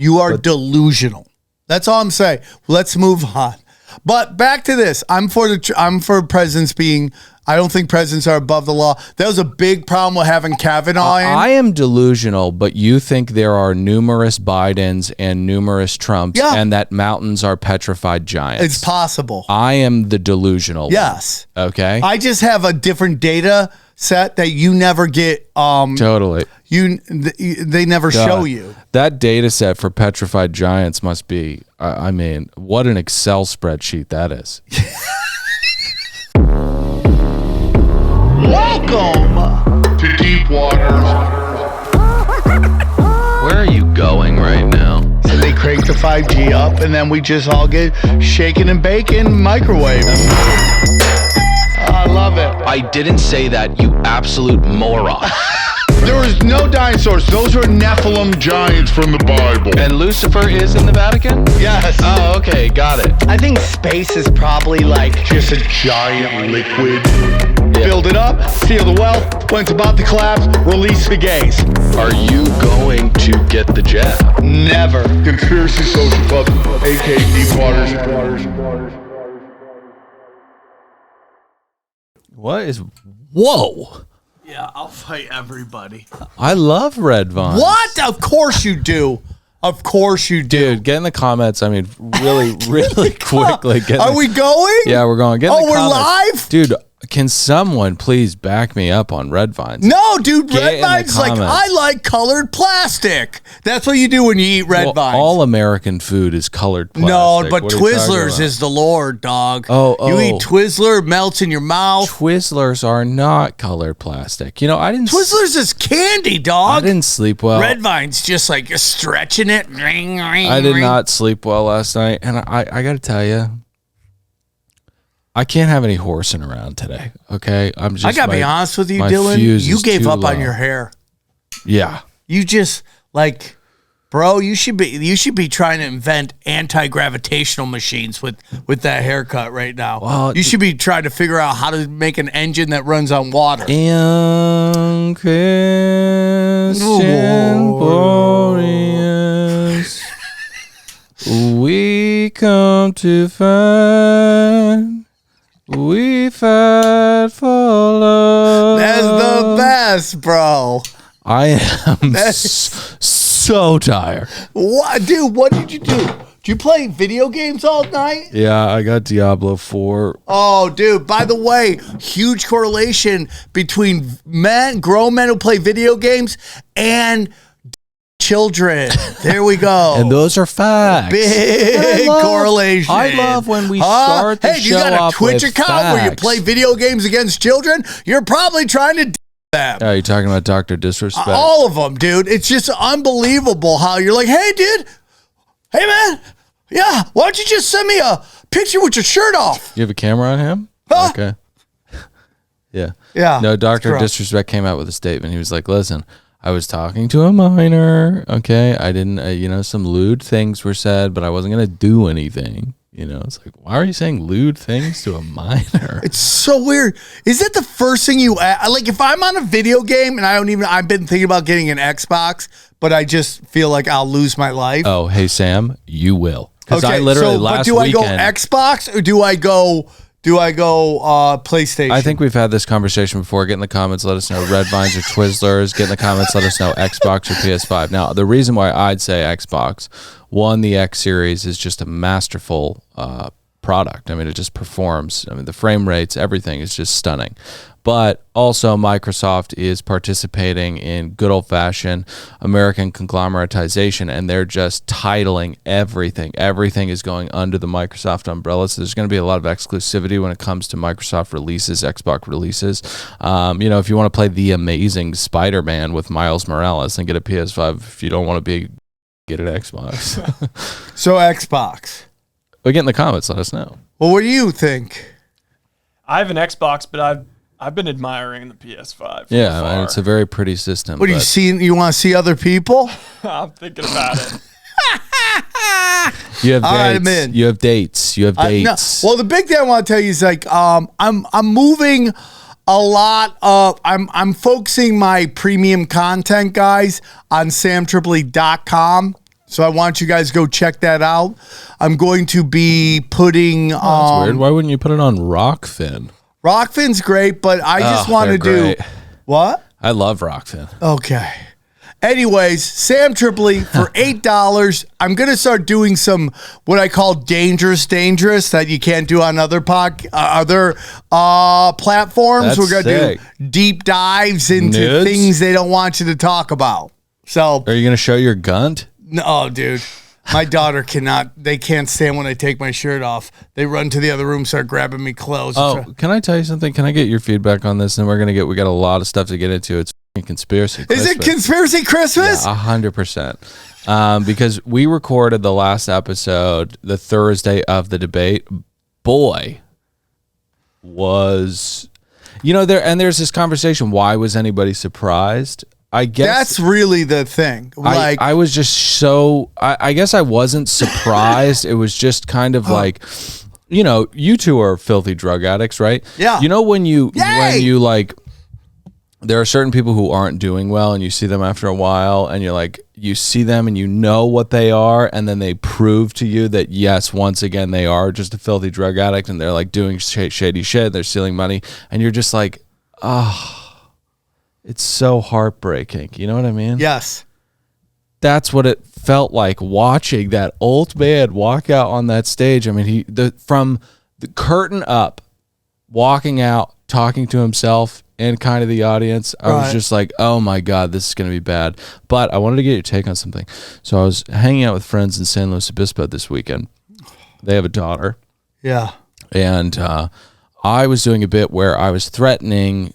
You are delusional. That's all I'm saying. Let's move on. But back to this. I'm for presidents being. I don't think presidents are above the law. That was a big problem with having Kavanaugh in. I am delusional, but you think there are numerous Bidens and numerous Trumps, and that mountains are petrified giants. It's possible. I am the delusional Yes. one. Okay. I just have a different data set that you never get. Totally. They never show you. That data set for petrified giants must be, I mean, what an Excel spreadsheet that is. Welcome to deep waters. Where are you going right now? So they crank the 5G up, and then we just all get shaken and bacon microwave. I love it. I didn't say that, you absolute moron. There was no dinosaurs. Those were Nephilim giants from the Bible. And Lucifer is in the Vatican? Yes. Oh, okay, got it. I think space is probably like Just a giant liquid. build it up, seal the well. When it's about to collapse, release the gays. Are you going to get the jab? Never. Conspiracy Social Club, aka Deep Waters. What is... Whoa. Yeah, I'll fight everybody. I love red vines. What? Of course you do. Of course you do. Dude, get in the comments. I mean, really, really quickly. Are we going? Yeah, we're going. Get in the we're comments. live? Dude, can someone please back me up on red vines? No, dude, Get red in the vines like, comments. I like colored plastic. That's what you do when you eat red vines. All American food is colored plastic. No, but What are you talking Twizzlers about? is the Lord, dog. Oh. You eat Twizzler, melts in your mouth. Twizzlers are not colored plastic. You know, I didn't... Twizzlers is candy, I dog. didn't sleep well. Red vines just like you're stretching it. I did not sleep well last night, and I got to tell you, I can't have any horsing around today. Okay, I'm just. I gotta be honest with you, my Dylan. fuse You is gave too up on low. your hair. Yeah. You just like, bro. You should be trying to invent anti-gravitational machines with that haircut right now. Well, you should be trying to figure out how to make an engine that runs on water. And Christian Boreas, we come to find we fight for love. That's the best, bro. I am so tired. What, dude? What did you do? Did you play video games all night? Yeah, I got Diablo 4. Oh, dude, by the way, huge correlation between grown men who play video games and children. There we go. And those are facts. Big correlation. I love when we start the Hey, you show got a off Twitch with account where you facts. play video games against children? You're probably trying to them. Are you talking about Dr. Disrespect? All of them, dude. It's just unbelievable how you're like, hey, dude. Hey, man. Yeah, why don't you just send me a picture with your shirt off? You have a camera on him? Huh? Okay. Yeah. Yeah. No, Dr. correct. Disrespect came out with a statement. He was like, listen, I was talking to a minor. Okay. I didn't, some lewd things were said, but I wasn't going to do anything. You know, it's like, why are you saying lewd things to a minor? It's so weird. Is that the first thing you like? If I'm on a video game and I've been thinking about getting an Xbox, but I just feel like I'll lose my life. Oh, hey, Sam, you will. Because I literally last but do I go weekend. Xbox or do I go PlayStation? I think we've had this conversation before. Get in the comments, let us know red vines or Twizzlers. Get in the comments, let us know Xbox or PS5. Now, the reason why I'd say Xbox, one, the X series is just a masterful product. I mean, it just performs. I mean, the frame rates, everything is just stunning. But also Microsoft is participating in good old-fashioned American conglomeratization, and they're just titling everything. Everything is going under the Microsoft umbrella, so there's going to be a lot of exclusivity when it comes to Microsoft releases, Xbox releases. If you want to play The Amazing Spider-Man with Miles Morales, then get a PS5. If you don't want to get an Xbox. So Xbox. But get in the comments, let us know. Well, what do you think? I have an Xbox, but I've been admiring the PS5. Yeah, man, it's a very pretty system. What do you see? You want to see other people? I'm thinking about it. You have dates. All right, I'm in. You have dates. You have No. dates. Well, the big thing I want to tell you is like I'm moving a lot of I'm focusing my premium content, guys, on samtripoli.com. So I want you guys to go check that out. I'm going to be putting. That's weird. Why wouldn't you put it on Rockfin? Rockfin's great, but I just want to do great. what? I love Rockfin. Okay. Anyways, Sam Tripoli for $8. I'm gonna start doing some what I call dangerous that you can't do on other platforms. That's We're gonna sick. do deep dives into Nudes? things they don't want you to talk about. So Are you going to show your gunt? no, dude. My daughter cannot. They can't stand when I take my shirt off. They run to the other room, start grabbing me clothes. Oh, can I tell you something? Can I get your feedback on this? And we got a lot of stuff to get into. It's fucking conspiracy. Is it conspiracy Christmas? 100%. Because we recorded the last episode the Thursday of the debate. Boy, was there's this conversation. Why was anybody surprised? I guess That's really the thing. Like I was just so I guess I wasn't surprised. It was just kind of like, you two are filthy drug addicts, right? Yeah. When you Yay! like, there are certain people who aren't doing well and you see them after a while and you're like, you see them and you know what they are, and then they prove to you that yes, once again they are just a filthy drug addict and they're like doing shady shit, they're stealing money, and you're just like, it's so heartbreaking. You know what I mean? yes. That's what it felt like watching that old man walk out on that stage. I mean, from the curtain up, walking out, talking to himself and kind of the audience, I was just like, oh my God, this is going to be bad. But I wanted to get your take on something. So I was hanging out with friends in San Luis Obispo this weekend. They have a daughter. Yeah. And I was doing a bit where I was throwing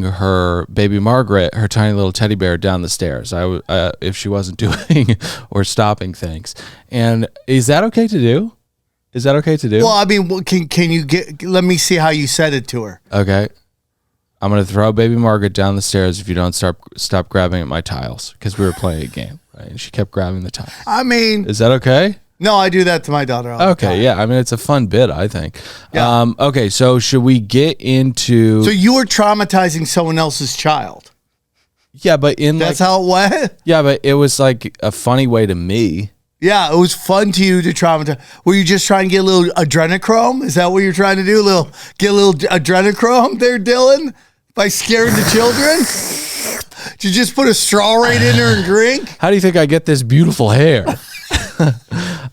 her baby Margaret, her tiny little teddy bear, down the stairs. If she wasn't doing or stopping things. And is that okay to do? Well, I mean, can you let me see how you said it to her. Okay. I'm going to throw baby Margaret down the stairs if you don't stop grabbing at my tiles, because we were playing a game, right? And she kept grabbing the tiles. I mean, Is that okay? no, I do that to my daughter all the time. Okay, yeah. I mean, it's a fun bit, I think. Yeah. Okay, so should we get into... So you were traumatizing someone else's child. yeah, but That's how it went? Yeah, but it was like a funny way to me. Yeah, it was fun to you to traumatize. Were you just trying to get a little adrenochrome? Is that what you're trying to do? Get a little adrenochrome there, Dylan? By scaring the children? Did you just put a straw right in her and drink? How do you think I get this beautiful hair?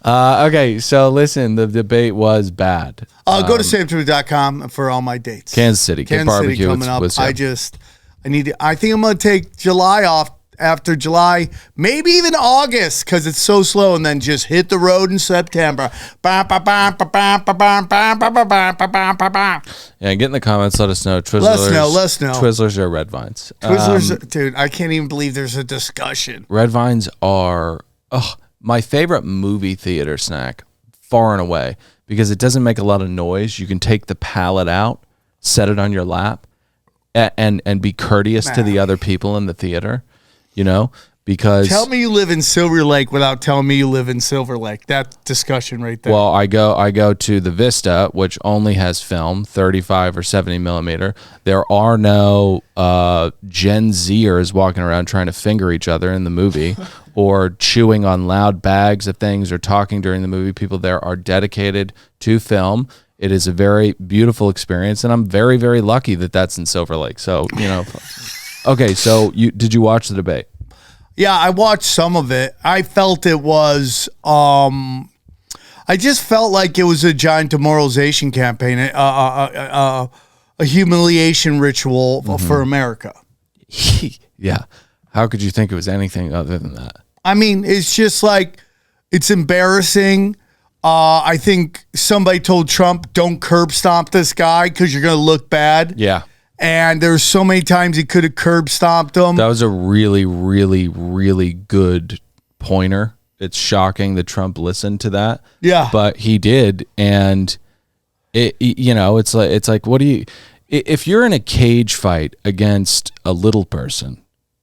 Okay, so listen, the debate was bad. Go to samtrue.com for all my dates. Kansas City, get Kansas City barbecue coming up. with Sam. I think I'm going to take July off, after July, maybe even August, because it's so slow, and then just hit the road in September. Yeah, get in the comments. Let us know. Twizzlers, Let us know. Twizzlers or Red Vines? Twizzlers, dude, I can't even believe there's a discussion. Red Vines are my favorite movie theater snack, far and away, because it doesn't make a lot of noise. You can take the pallet out, set it on your lap, and be courteous to the other people in the theater. Because Tell me you live in Silver Lake without telling me you live in Silver Lake. That discussion right there. well, I go to the Vista, which only has film, 35 or 70 millimeter. There are no Gen Zers walking around trying to finger each other in the movie or chewing on loud bags of things or talking during the movie. People there are dedicated to film. It is a very beautiful experience, and I'm very, very lucky that that's in Silver Lake. So, Okay, so did you watch the debate? Yeah, I watched some of it. I felt it was, I just felt like it was a giant demoralization campaign, a humiliation ritual for America. Yeah. How could you think it was anything other than that? I mean, it's just like, it's embarrassing. I think somebody told Trump, don't curb stomp this guy because you're going to look bad. Yeah. And there's so many times he could have curb stomped him. That was a really, really, really good pointer. It's shocking that Trump listened to that. Yeah. But he did. And it's like, what do you, if you're in a cage fight against a little person,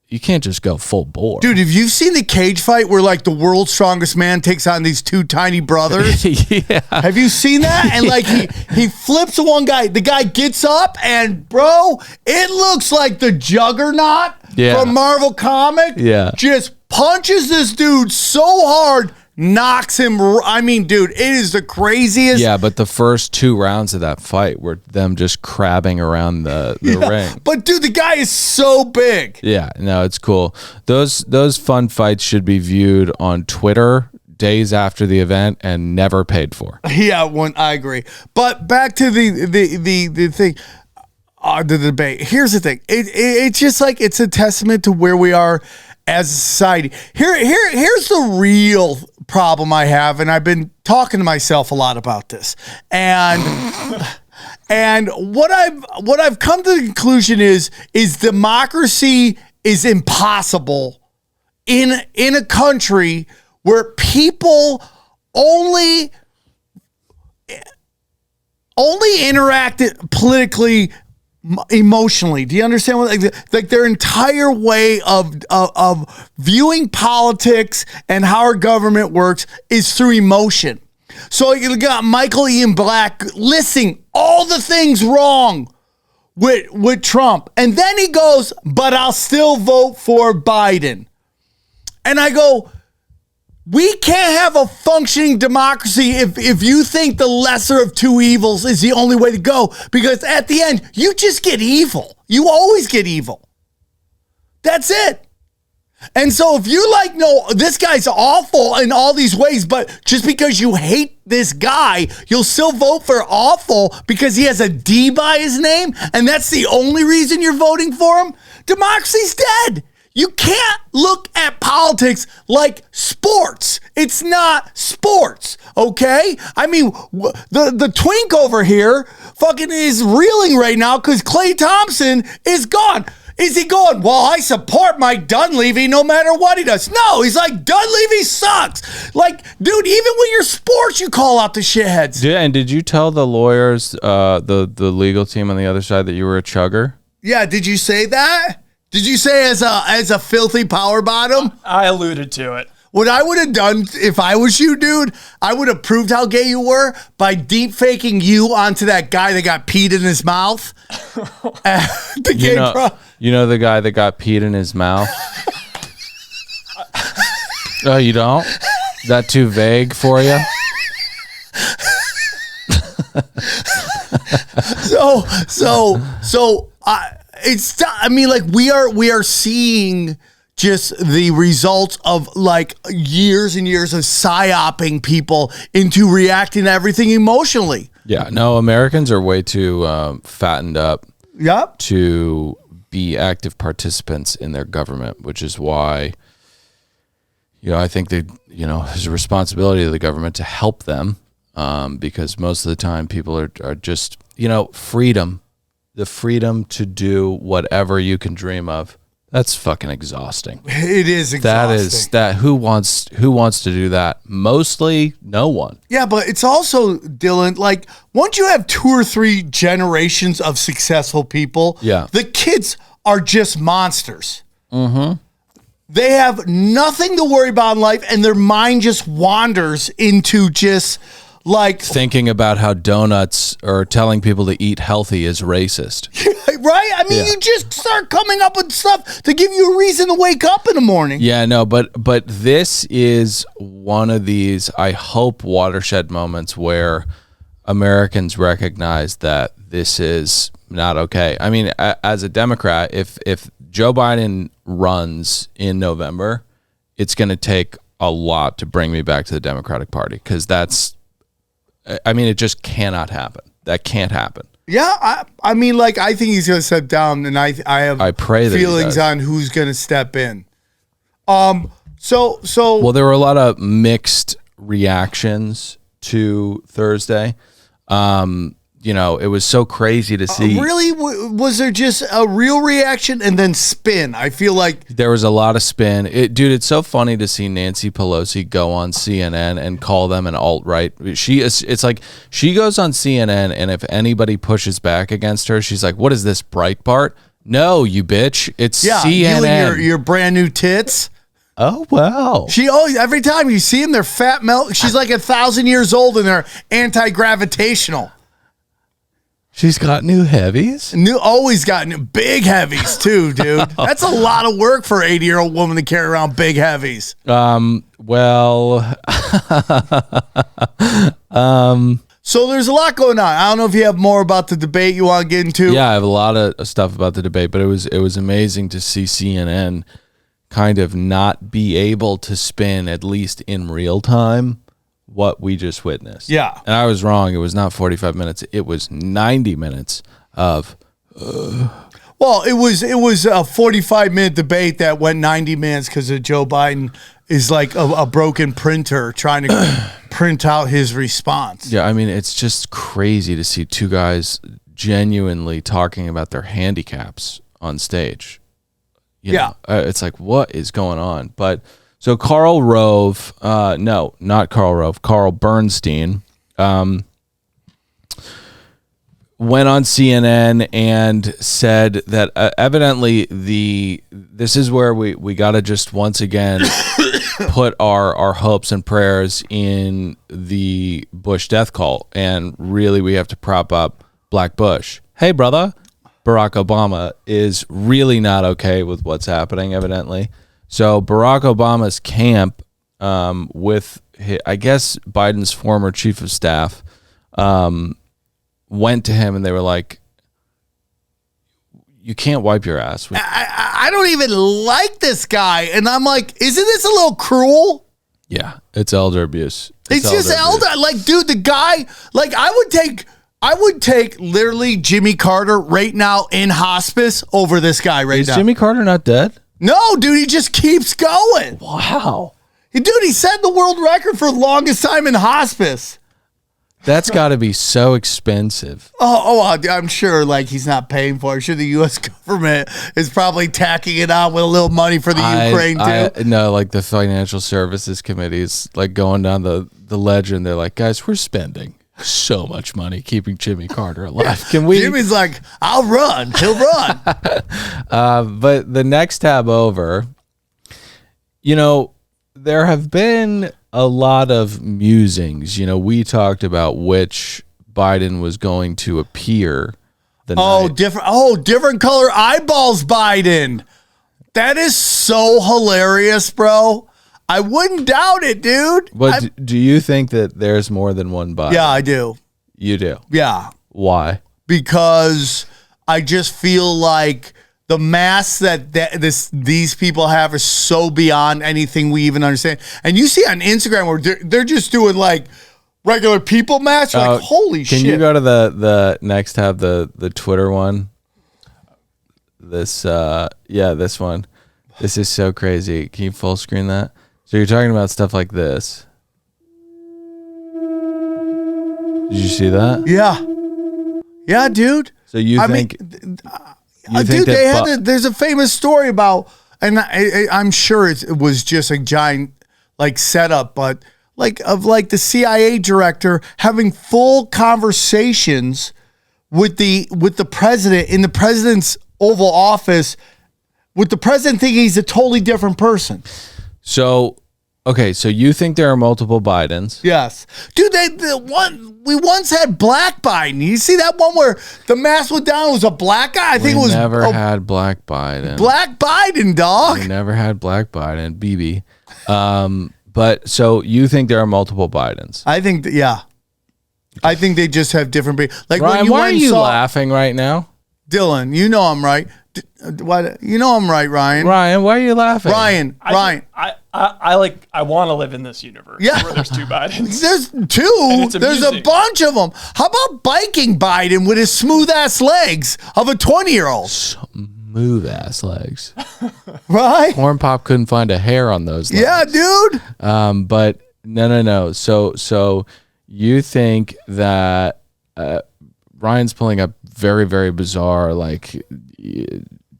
you can't just go full bore. Dude, have you seen the cage fight where like the world's strongest man takes on these two tiny brothers? Yeah. Have you seen that? And like he flips one guy. The guy gets up and bro, it looks like the Juggernaut Yeah. from Marvel Comics. Yeah. Just punches this dude so hard, knocks him. I mean, dude, it is the craziest. Yeah, but the first 2 rounds of that fight were them just crabbing around the ring. But dude, the guy is so big. Yeah, no, it's cool. Those fun fights should be viewed on Twitter days after the event and never paid for. Yeah, I agree. But back to the thing, the debate. Here's the thing. It's just like it's a testament to where we are as a society. Here's the real problem I have, and I've been talking to myself a lot about this. And what I've come to the conclusion is democracy is impossible in a country where people only interact politically, emotionally. Do you understand what like their entire way of viewing politics and how our government works is through emotion? So you got Michael Ian Black listing all the things wrong with Trump, and then he goes, "But I'll still vote for Biden." And I go, we can't have a functioning democracy if you think the lesser of two evils is the only way to go, because at the end, you just get evil. You always get evil. That's it. And so if you like, no, this guy's awful in all these ways, but just because you hate this guy, you'll still vote for awful because he has a D by his name, and that's the only reason you're voting for him, democracy's dead. You can't look at politics like sports. It's not sports, okay? I mean, the twink over here fucking is reeling right now because Klay Thompson is gone. Is he going, well, I support Mike Dunleavy no matter what he does? No, he's like, Dunleavy sucks. Like, dude, even when you're sports, you call out the shitheads. Yeah, and did you tell the lawyers, the legal team on the other side, that you were a chugger? Yeah, did you say that? Did you say as a filthy power bottom? I alluded to it. What I would have done if I was you, dude, I would have proved how gay you were by deep faking you onto that guy that got peed in his mouth. You know the guy that got peed in his mouth? Oh, you don't? That too vague for you? I mean, like we are seeing just the results of like years and years of psyoping people into reacting to everything emotionally. Yeah, no, Americans are way too fattened up Yep. to be active participants in their government, which is why, I think there's a responsibility of the government to help them, because most of the time people are just, freedom. The freedom to do whatever you can dream of. That's fucking exhausting. It is exhausting. Who wants to do that? Mostly no one. Yeah, but it's also, Dylan, like once you have 2 or 3 generations of successful people, the kids are just monsters. Mm-hmm. They have nothing to worry about in life, and their mind just wanders into just like thinking about how donuts or telling people to eat healthy is racist. Right? I mean, you just start coming up with stuff to give you a reason to wake up in the morning. Yeah, no, but this is one of these, I hope, watershed moments where Americans recognize that this is not okay. I mean, as a Democrat, if Joe Biden runs in November, it's going to take a lot to bring me back to the Democratic Party, because it just cannot happen. That can't happen. Yeah, I mean, like, I think he's going to step down, and I pray that feelings on who's going to step in. Well, there were a lot of mixed reactions to Thursday. It was so crazy to see. Really? Was there just a real reaction and then spin? I feel like there was a lot of spin. Dude, it's so funny to see Nancy Pelosi go on CNN and call them an alt-right. It's like she goes on CNN, and if anybody pushes back against her, she's like, what is this, Breitbart? No, you bitch. It's CNN. You and your brand new tits. Oh, wow. She always, every time you see them, they're fat melt. She's like 1,000 years old and they're anti-gravitational. She's got new heavies. Always got big heavies too, dude. That's a lot of work for an 80-year-old woman to carry around big heavies. Well, So there's a lot going on. I don't know if you have more about the debate you want to get into. yeah, I have a lot of stuff about the debate, but it was amazing to see CNN kind of not be able to spin, at least in real time, what we just witnessed. Yeah. And I was wrong. It was not 45 minutes. It was 90 minutes of Well, it was a 45-minute debate that went 90 minutes because of Joe Biden is like a broken printer trying to print out his response. Yeah, I mean, it's just crazy to see two guys genuinely talking about their handicaps on stage. You know, it's like, what is going on? But so Karl Rove, no, not Karl Rove, Carl Bernstein, went on CNN and said that evidently this is where we got to just once again put our hopes and prayers in the Bush death cult, and really we have to prop up Black Bush. Hey, brother, Barack Obama is really not okay with what's happening, evidently. So Barack Obama's camp, with I guess Biden's former chief of staff, went to him and they were like, you can't wipe your ass with I don't even like this guy. And I'm like, isn't this a little cruel? Yeah, it's elder abuse. It's just elder. Like, dude, the guy, like, I would take literally Jimmy Carter right now in hospice over this guy right now. Is Jimmy Carter not dead? No, dude, he just keeps going. Wow. Dude, he set the world record for longest time in hospice. That's got to be so expensive. I'm sure, like, he's not paying for it. I'm sure the U.S. government is probably tacking it on with a little money for the Ukraine, too. No, like the Financial Services Committee is like going down the ledger, and they're like, guys, we're spending so much money keeping Jimmy Carter alive. Can we? Jimmy's like, I'll run. He'll run. But the next tab over, you know, there have been a lot of musings. You know, we talked about which Biden was going to appear the night. Different color eyeballs Biden. That is so hilarious, bro. I wouldn't doubt it, dude. But do you think that there's more than one Biden? Yeah, I do. You do? Yeah. Why? Because I just feel like the mass that these people have is so beyond anything we even understand. And you see on Instagram where they're just doing like regular people mass. You're like, holy shit. Can you go to the next tab, the Twitter one? This this one. This is so crazy. Can you full screen that? So you're talking about stuff like this. Did you see that? Yeah. Yeah, dude. So you think there's a famous story about, and I'm sure it was just a giant like setup, but of the CIA director having full conversations with the president in the president's Oval Office, with the president thinking he's a totally different person. So, okay, so you think there are multiple Bidens? Yes, dude. We once had Black Biden. You see that one where the mask went down? It was a black guy. I think it was. Never had Black Biden. Black Biden, dog. We never had Black Biden, BB. But so you think there are multiple Bidens? I think yeah. I think they just have different. Like Ryan, when you why are you laughing right now? Dylan, you know I'm right. What? You know I'm right, Ryan. Ryan, why are you laughing? Ryan. I want to live in this universe. Yeah. Where there's two Bidens. There's two. There's a bunch of them. How about biking Biden with his smooth ass legs of a 20-year-old? Smooth ass legs. Right? Corn Pop couldn't find a hair on those legs. Yeah, dude. But no. So you think that Ryan's pulling up very, very bizarre, like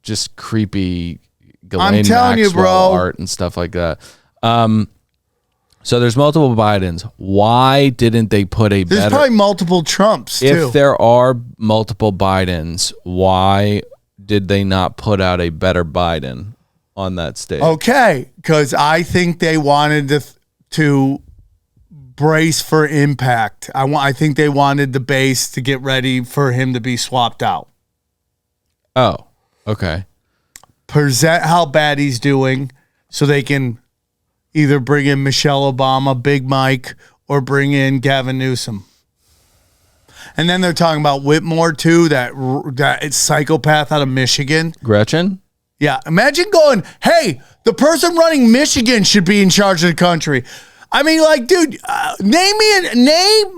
just creepy Ghislaine I'm telling Maxwell you, bro. art and stuff like that. So there's multiple Bidens. Why didn't they put a There's probably multiple Trumps, too. If there are multiple Bidens, why did they not put out a better Biden on that stage? Okay, because I think they wanted to brace for impact. I think they wanted the base to get ready for him to be swapped out. Oh, okay. Present how bad he's doing so they can either bring in Michelle Obama, Big Mike, or bring in Gavin Newsom. And then they're talking about Whitmore, too, that psychopath out of Michigan. Gretchen? Yeah. Imagine going, hey, the person running Michigan should be in charge of the country. I mean, like, dude, name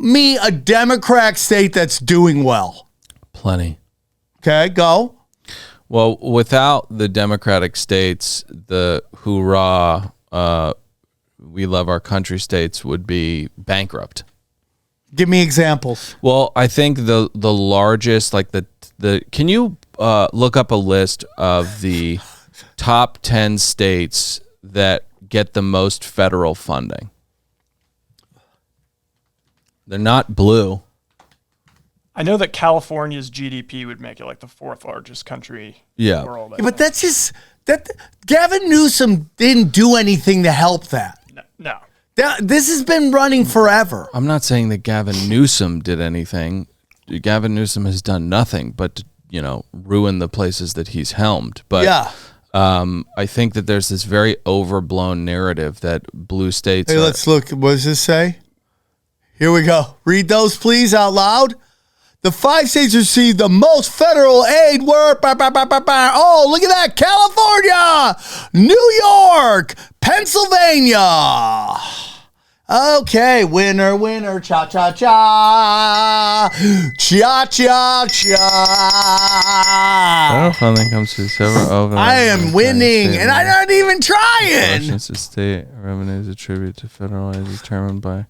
me a Democrat state that's doing well. Plenty. Okay, go. Well, without the Democratic states, the hoorah, we love our country states would be bankrupt. Give me examples. Well, I think the largest, like the can you look up a list of the top 10 states that get the most federal funding? They're not blue. I know that California's GDP would make it like the 4th largest country in the world. Yeah, but that's just that Gavin Newsom didn't do anything to help that. No. This has been running forever. I'm not saying that Gavin Newsom did anything. Gavin Newsom has done nothing but, ruin the places that he's helmed. But yeah. I think that there's this very overblown narrative that blue states Hey, let's look. What does this say? Here we go. Read those, please, out loud. The 5 states received the most federal aid were, oh, look at that. California, New York, Pennsylvania. Okay, winner, cha-cha-cha, cha-cha-cha. federal funding comes to several I am winning, and I'm not even trying. Portions of state revenues attributed to federal aid determined by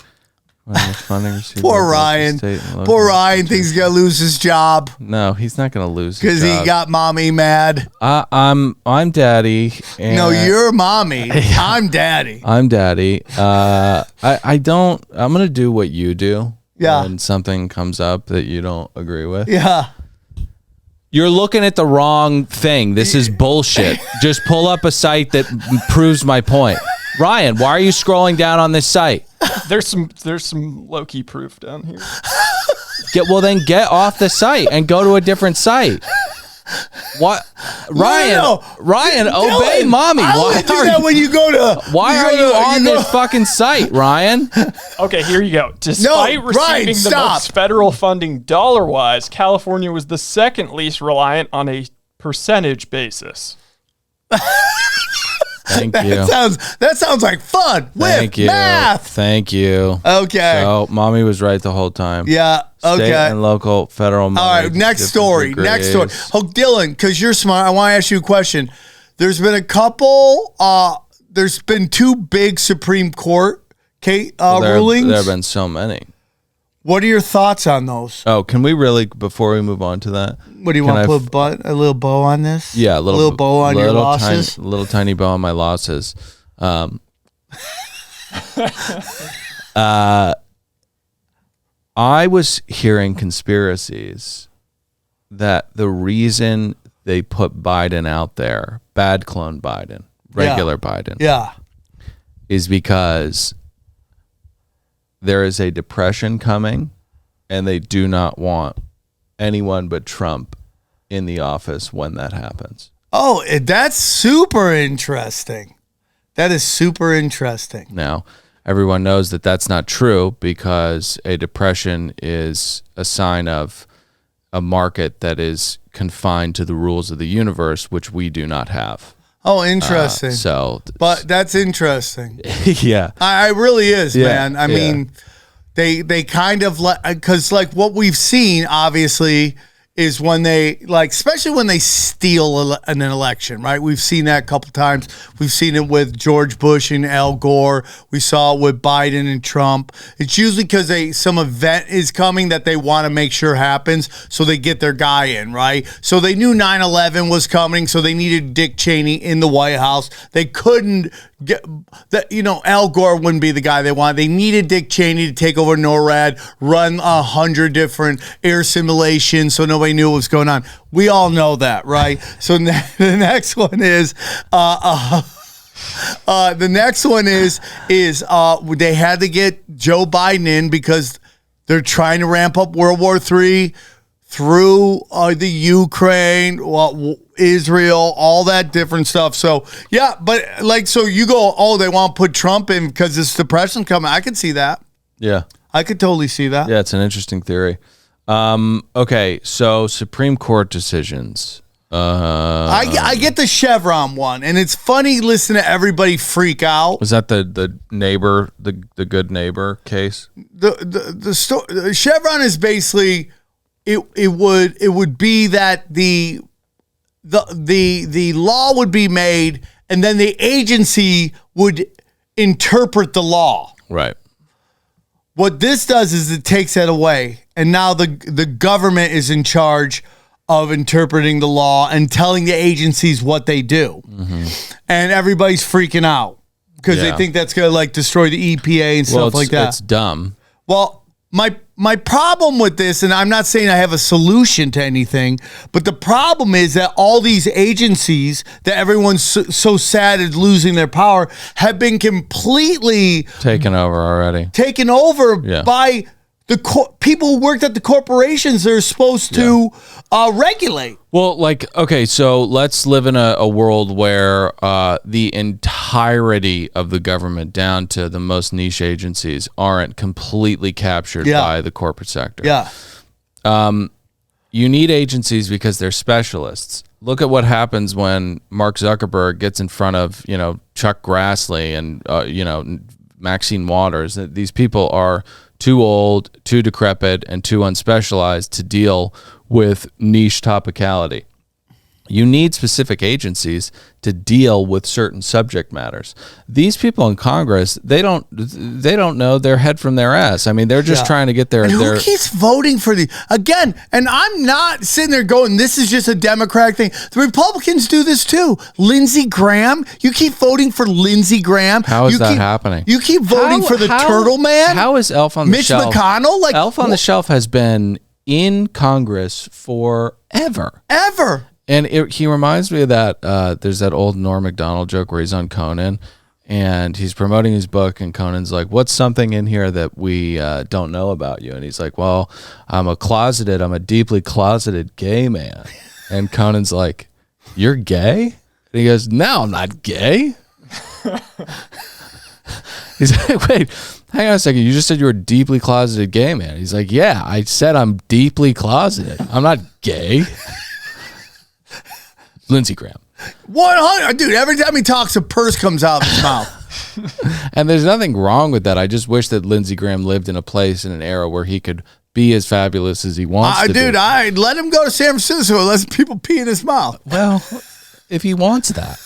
when the funding received by Poor both the Ryan. state and local Poor Ryan thinks he's going to lose his job No, he's not going to lose his because he job. got mommy mad. I'm daddy. And No, you're mommy. I'm daddy. I'm daddy. I'm going to do what you do. Yeah. When something comes up that you don't agree with. Yeah. You're looking at the wrong thing. This is bullshit. Just pull up a site that proves my point. Ryan, why are you scrolling down on this site? There's some low-key proof down here. Get off the site and go to a different site. What, Ryan? No. Ryan, obey Dylan, mommy. I Why would do are that you? when you go to. Why are you on go- this fucking site, Ryan? Okay, here you go. Despite Ryan, receiving the stop. most federal funding dollar-wise, California was the second least reliant on a percentage basis. Thank you. That sounds like fun. Thank With you. math. Thank you. Okay. So, mommy was right the whole time. Yeah. Okay. State and local, federal money. All right, next story. Next story. Oh, Dylan, because you're smart, I want to ask you a question. There's been a couple. There's been 2 big Supreme Court rulings. There have been so many. What are your thoughts on those? Oh, can we really, before we move on to that? What do you want to put a little bow on this? Yeah, a little bow on your losses. Little tiny bow on my losses. I was hearing conspiracies that the reason they put Biden out there, bad clone Biden, regular Biden, Yeah. is because there is a depression coming and they do not want anyone but Trump in the office when that happens. Oh, that's super interesting. That is super interesting. Now, everyone knows that that's not true because a depression is a sign of a market that is confined to the rules of the universe, which we do not have. Oh, interesting. But that's interesting. Yeah. I really is, Yeah, man. I mean, they kind of because like what we've seen obviously is when they especially when they steal an election, right? We've seen that a couple times. We've seen it with George Bush and Al Gore. We saw it with Biden and Trump. It's usually because some event is coming that they want to make sure happens, so they get their guy in, right? So they knew 9/11 was coming, so they needed Dick Cheney in the White House. They couldn't get that. Al Gore wouldn't be the guy they wanted. They needed Dick Cheney to take over NORAD, run 100 different air simulations, so nobody knew what was going on. We all know that, right? So the next one is The next one is they had to get Joe Biden in because they're trying to ramp up World War III through the Ukraine, Israel, all that different stuff. So yeah, but like, so you go, oh, they want to put Trump in because this depression coming. I could see that. Yeah. I could totally see that. Yeah, it's an interesting theory. Okay, so Supreme Court decisions. I get the Chevron one, and it's funny listening to everybody freak out. Was that the neighbor, the good neighbor case? The Chevron is basically it would be that the law would be made, and then the agency would interpret the law. Right. What this does is it takes that away, and now the government is in charge of interpreting the law and telling the agencies what they do. And everybody's freaking out because they think that's going to like destroy the EPA and stuff like that. It's dumb. Well, my problem with this, and I'm not saying I have a solution to anything, but the problem is that all these agencies that everyone's so sad at losing their power have been completely Taken over already. taken over by the people who worked at the corporations they're supposed to regulate. Well, like, okay, so let's live in a world where the entirety of the government, down to the most niche agencies, aren't completely captured by the corporate sector. Yeah. You need agencies because they're specialists. Look at what happens when Mark Zuckerberg gets in front of, Chuck Grassley and, Maxine Waters. These people are too old, too decrepit, and too unspecialized to deal with niche topicality. You need specific agencies to deal with certain subject matters. These people in Congress, they don't know their head from their ass. I mean, they're just trying to get their. And who keeps voting for the again? And I'm not sitting there going, "This is just a Democratic thing." The Republicans do this too. Lindsey Graham, you keep voting for Lindsey Graham. How is that happening? You keep voting for the Turtle Man. How is Elf on the Shelf? Mitch McConnell, like Elf on the Shelf has been in Congress forever. Ever. And he reminds me of that, there's that old Norm Macdonald joke where he's on Conan and he's promoting his book and Conan's like, what's something in here that we don't know about you? And he's like, well, I'm a deeply closeted gay man. And Conan's like, you're gay? And he goes, no, I'm not gay. He's like, wait, hang on a second. You just said you were a deeply closeted gay man. He's like, yeah, I said I'm deeply closeted. I'm not gay. Lindsey Graham. 100, dude. Every time he talks, a purse comes out of his mouth. And there's nothing wrong with that. I just wish that Lindsey Graham lived in a place in an era where he could be as fabulous as he wants to dude, be. I'd let him go to San Francisco and let people pee in his mouth. Well, if he wants that.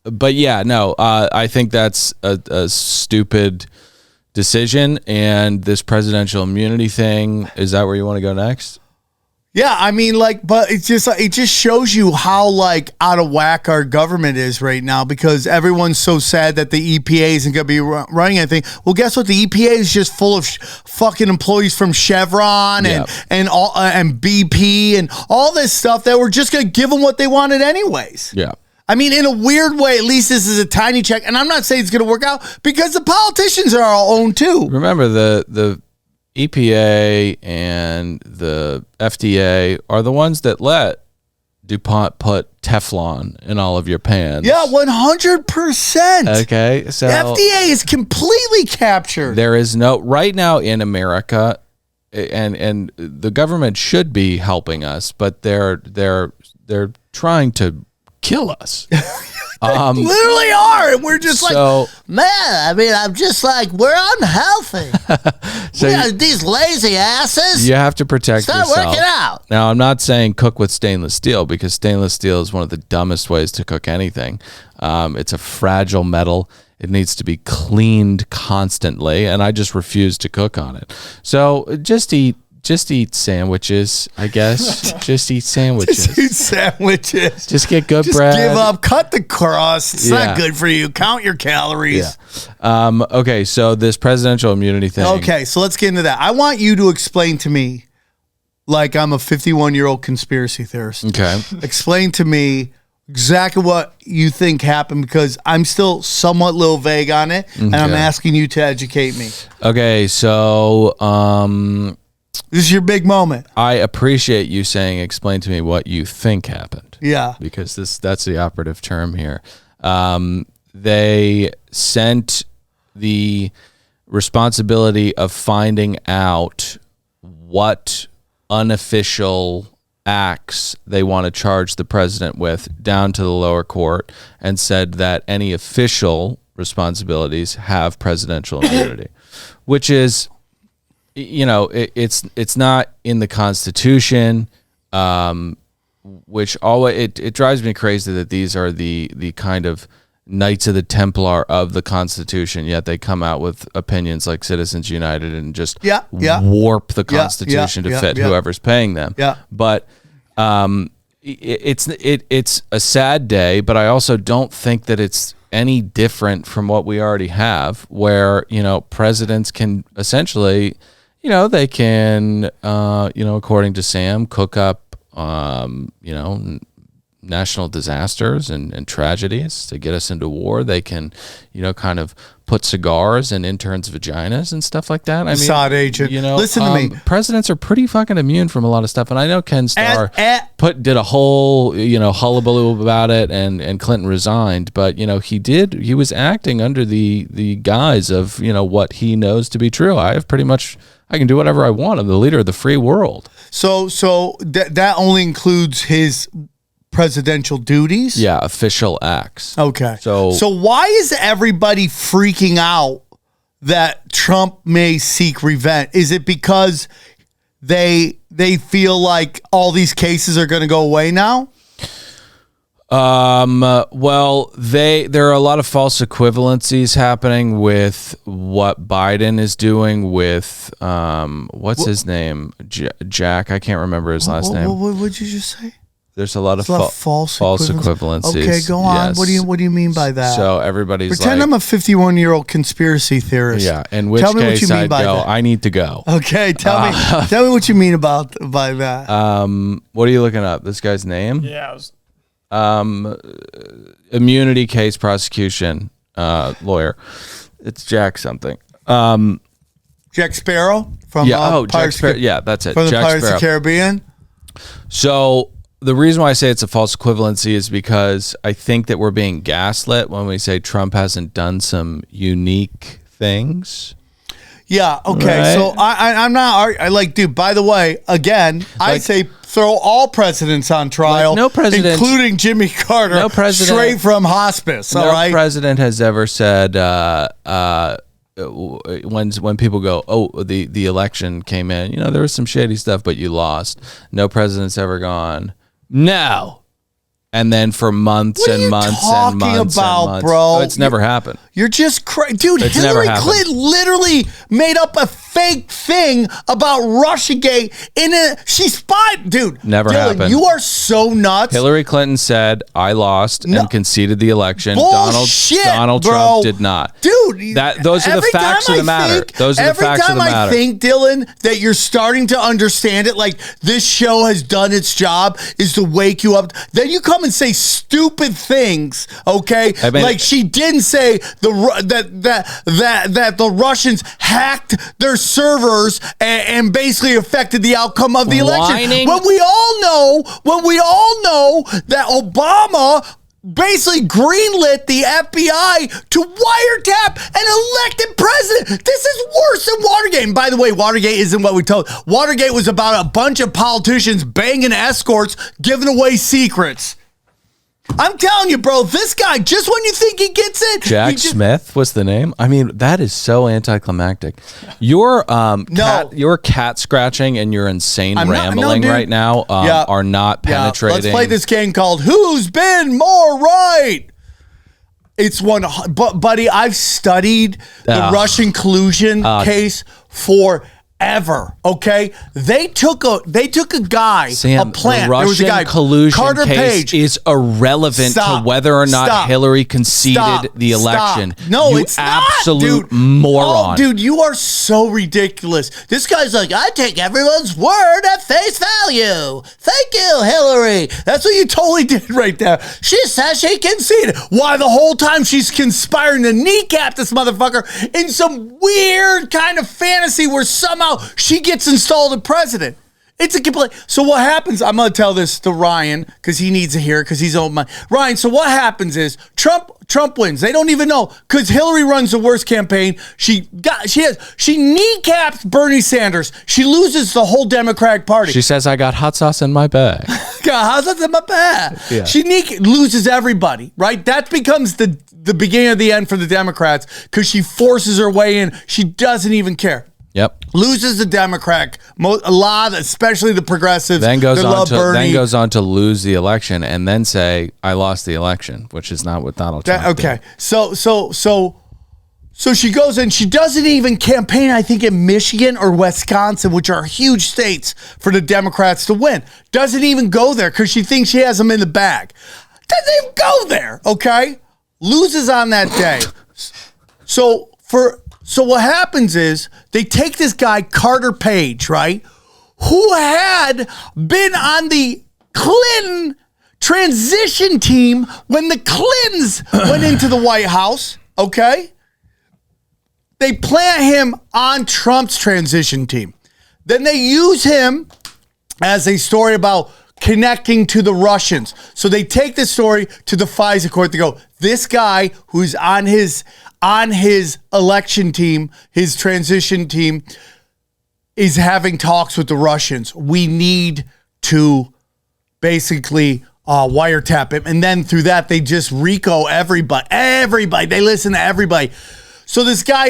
But yeah, no, I think that's a stupid decision. And this presidential immunity thing, is that where you want to go next? Yeah, I mean, but it just shows you how out of whack our government is right now because everyone's so sad that the EPA isn't going to be running anything. Well, guess what? The EPA is just full of fucking employees from Chevron and BP and all this stuff that we're just going to give them what they wanted anyways. Yeah. I mean, in a weird way, at least this is a tiny check, and I'm not saying it's going to work out because the politicians are our own too. Remember the EPA and the FDA are the ones that let DuPont put Teflon in all of your pans. Yeah, 100%. Okay, so the FDA is completely captured. There is right now in America, and the government should be helping us, but they're trying to kill us. Literally are. And we're just man, I mean, I'm just we're unhealthy. So these lazy asses. You have to protect yourself. Start working out. Now, I'm not saying cook with stainless steel because stainless steel is one of the dumbest ways to cook anything. It's a fragile metal. It needs to be cleaned constantly, and I just refuse to cook on it. So just eat sandwiches, I guess. Just eat sandwiches. Just eat sandwiches. Just get good just bread. Give up. Cut the crust. It's not good for you. Count your calories. Yeah. Okay, so this presidential immunity thing. Okay, so let's get into that. I want you to explain to me, like I'm a 51-year-old conspiracy theorist. Okay. Explain to me exactly what you think happened because I'm still somewhat little vague on it, and I'm asking you to educate me. Okay, so This is your big moment. I appreciate you saying explain to me what you think happened. Yeah. Because that's the operative term here. They sent the responsibility of finding out what unofficial acts they want to charge the president with down to the lower court and said that any official responsibilities have presidential immunity, which is, it's not in the Constitution, which always it drives me crazy that these are the kind of Knights of the Templar of the Constitution, yet they come out with opinions like Citizens United and just warp the Constitution to fit whoever's paying them. Yeah. But it's a sad day, but I also don't think that it's any different from what we already have, where presidents can essentially, they can, according to Sam, cook up, national disasters and tragedies to get us into war. They can, kind of put cigars in interns' vaginas and stuff like that. I mean, Mossad agent. Listen to me. Presidents are pretty fucking immune from a lot of stuff, and I know Ken Starr did a whole hullabaloo about it, and Clinton resigned, but he was acting under the guise of what he knows to be true. I can do whatever I want. I'm the leader of the free world. So that only includes his presidential duties? Yeah, official acts. Okay. So why is everybody freaking out that Trump may seek revenge? Is it because they feel like all these cases are going to go away now? Well, there are a lot of false equivalencies happening with what Biden is doing with what's his name? Jack. I can't remember his last name. What would you just say? There's a lot of false equivalencies. Okay, go on. Yes. What do you mean by that? So everybody's pretend I'm a 51-year-old conspiracy theorist. Yeah, in which tell me case what you mean I'd by go, that. I need to go. Okay, tell me what you mean by that. What are you looking up? This guy's name? Yeah. It was... Immunity case prosecution lawyer. It's Jack something. Jack Sparrow from Jack Sparrow. Yeah, that's it. From the Jack Pirates Sparrow. of the Caribbean. So the reason why I say it's a false equivalency is because I think that we're being gaslit when we say Trump hasn't done some unique things. Yeah. Okay. Right. So I'm not. I like, dude. By the way, again, I say throw all presidents on trial. No president, including Jimmy Carter. No president, straight from hospice. All right. No president has ever said when people go, oh, the election came in. There was some shady stuff, but you lost. No president's ever gone, no. And then for months and months and months and months, bro? It's never happened. You're just crazy, dude. It's Hillary Clinton literally made up a fake thing about Russiagate she spied, dude. Never Dylan, happened. You are so nuts. Hillary Clinton said, "I lost and conceded the election." Bullshit, Donald bro. Trump did not, dude. Those are the facts of the matter. Those are the facts of the matter. Every time I think, Dylan, that you're starting to understand it, like this show has done its job, is to wake you up. Then you come and say stupid things, okay? Like she didn't say that the Russians hacked their servers and basically affected the outcome of the election. When we all know that Obama basically greenlit the FBI to wiretap an elected president. This is worse than Watergate. And by the way, Watergate isn't what we told. Watergate was about a bunch of politicians banging escorts, giving away secrets. I'm telling you, bro, this guy, just when you think he gets it. Jack Smith was the name. I mean, that is so anticlimactic. Your cat scratching and your insane rambling right now are not penetrating. Let's play this game called Who's Been More Right? It's one, buddy, I've studied the Russian collusion case forever. ever. Okay, they took a guy, Sam, a plant. the Russian There was a guy, collusion Carter case Page. is irrelevant to whether or not Hillary conceded the election. No, you it's absolute not, dude. moron. Oh, dude, you are so ridiculous. This guy's like, I take everyone's word at face value. Thank you, Hillary. That's what you totally did right there. She says she conceded. Why the whole time she's conspiring to kneecap this motherfucker in some weird kind of fantasy where somehow she gets installed as president. It's a complete. So what happens? I'm gonna tell this to Ryan because he needs to hear it because he's on my Ryan. So what happens is Trump wins. They don't even know because Hillary runs the worst campaign. She kneecaps Bernie Sanders. She loses the whole Democratic Party. She says, I got hot sauce in my bag. How's that in my bag? Yeah. She loses everybody, right? That becomes the beginning of the end for the Democrats because she forces her way in. She doesn't even care. Yep. Loses the Democrat, a lot, especially the progressives. Then goes that love on to lose the election and then say, I lost the election, which is not what Donald Trump did. Okay. So she goes and she doesn't even campaign, I think, in Michigan or Wisconsin, which are huge states for the Democrats to win. Doesn't even go there because she thinks she has them in the bag. Doesn't even go there, okay? Loses on that day. So what happens is they take this guy, Carter Page, right, who had been on the Clinton transition team when the Clintons went into the White House, okay? They plant him on Trump's transition team. Then they use him as a story about connecting to the Russians. So they take this story to the FISA court. They go, this guy who's on his election team, his transition team, is having talks with the Russians. We need to basically wiretap him. And then through that, they just RICO everybody. They listen to everybody. So this guy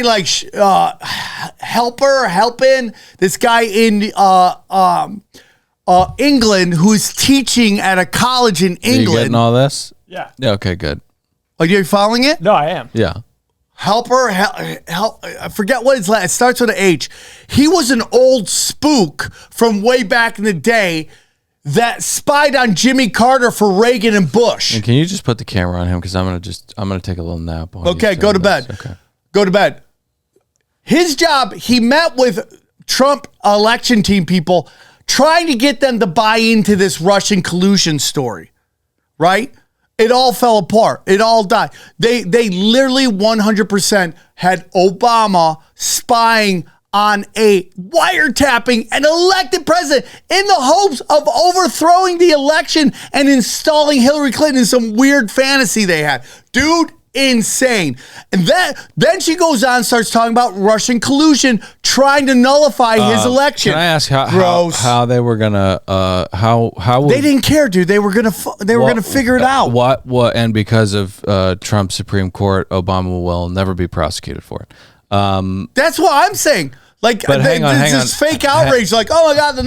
helping this guy in England who's teaching at a college in England. Are you getting all this? Yeah. Okay, good. Are you following it? No, I am. Yeah. Help. I forget what his last. It starts with an H. He was an old spook from way back in the day that spied on Jimmy Carter for Reagan and Bush. And can you just put the camera on him because I'm gonna take a little nap. Okay, go to bed. Okay. Go to bed. His job. He met with Trump election team people, trying to get them to buy into this Russian collusion story. Right. It all fell apart. It all died. They literally 100% had Obama spying on a wiretapping an elected president in the hopes of overthrowing the election and installing Hillary Clinton in some weird fantasy they had. Dude, insane. And then she goes on, starts talking about Russian collusion, trying to nullify his election. Can I ask how they were gonna how they didn't care, dude. They were gonna figure it out. What and because of Trump's Supreme Court, Obama will never be prosecuted for it. That's what I'm saying. Like, hang on. This fake outrage. Like, oh my God, they're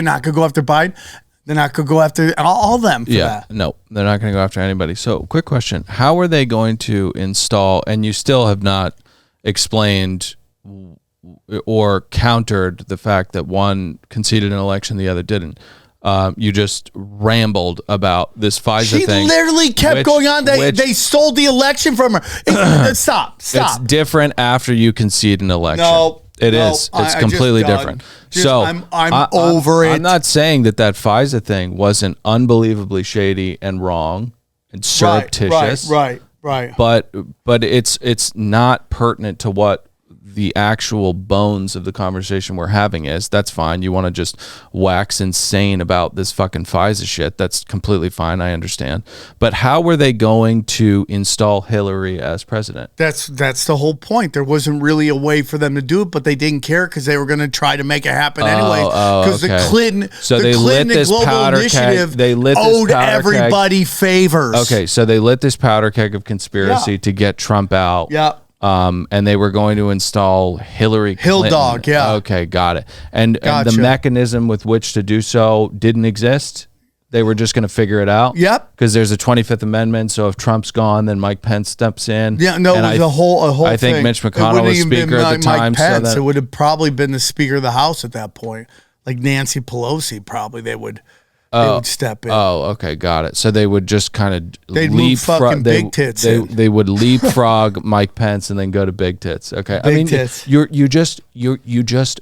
not gonna go after Biden. They're not going to go after all them for that. No, they're not going to go after anybody. So, quick question. How are they going to install, and you still have not explained or countered the fact that one conceded an election, the other didn't. You just rambled about this FISA thing. She literally kept going on. They stole the election from her. Stop. It's different after you concede an election. No. It is. It's completely different. I'm over it. I'm not saying that FISA thing wasn't unbelievably shady and wrong and surreptitious. Right. But it's not pertinent to what the actual bones of the conversation we're having is. That's fine. You want to just wax insane about this fucking FISA shit. That's completely fine. I understand. But how were they going to install Hillary as president? That's the whole point. There wasn't really a way for them to do it, but they didn't care because they were going to try to make it happen anyway. Because okay. the Clinton Global Initiative owed everybody favors. Okay, so they lit this powder keg of conspiracy to get Trump out. Yeah. And they were going to install Hillary Clinton. Dog, yeah. Okay, got it. And the mechanism with which to do so didn't exist? They were just going to figure it out. Yep. Because there's a 25th Amendment. So if Trump's gone, then Mike Pence steps in. Yeah, no, and it was a whole I think thing. Mitch It McConnell wouldn't was even been Speaker at the Mike time. Pence. So it would have probably been the Speaker of the House at that point. Like Nancy Pelosi, probably they would step in. Oh, okay, got it. So they would just kind of They'd move fucking Big Tits in. They would leapfrog Mike Pence and then go to Big Tits. Okay, I mean, Tits. you just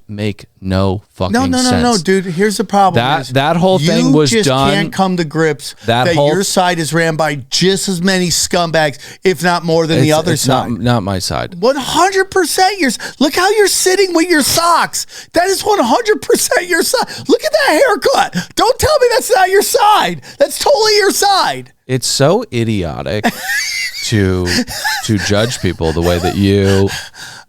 make no fucking sense. No, dude. Here's the problem. That whole thing was You just done. can't come to grips that whole- your side is ran by just as many scumbags, if not more, than the other It's side. not my side. 100% yours. Look how you're sitting with your socks. That is 100% your side. Look at that haircut. Don't tell me that's not your side. That's totally your side. It's so idiotic to judge people the way that you.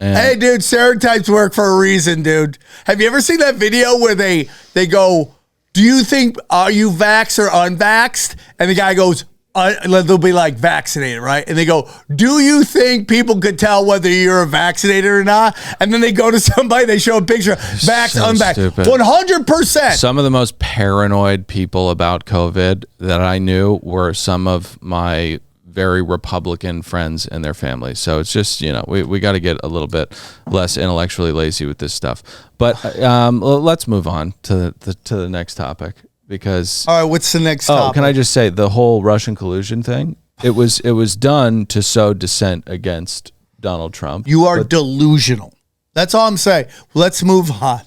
Hey, dude, stereotypes work for a reason, dude. Have you ever seen that video where they go, do you think, are you vaxxed or unvaxxed? And the guy goes, they'll be like vaccinated, right? And they go, do you think people could tell whether you're vaccinated or not? And then they go to somebody, they show a picture, vaxxed, So unvaxxed. stupid. 100%. Some of the most paranoid people about COVID that I knew were some of my very Republican friends and their families. So it's just, we got to get a little bit less intellectually lazy with this stuff. But let's move on to the next topic because. All right, what's the next topic? Can I just say the whole Russian collusion thing? It was done to sow dissent against Donald Trump. You are delusional. That's all I'm saying. Let's move on.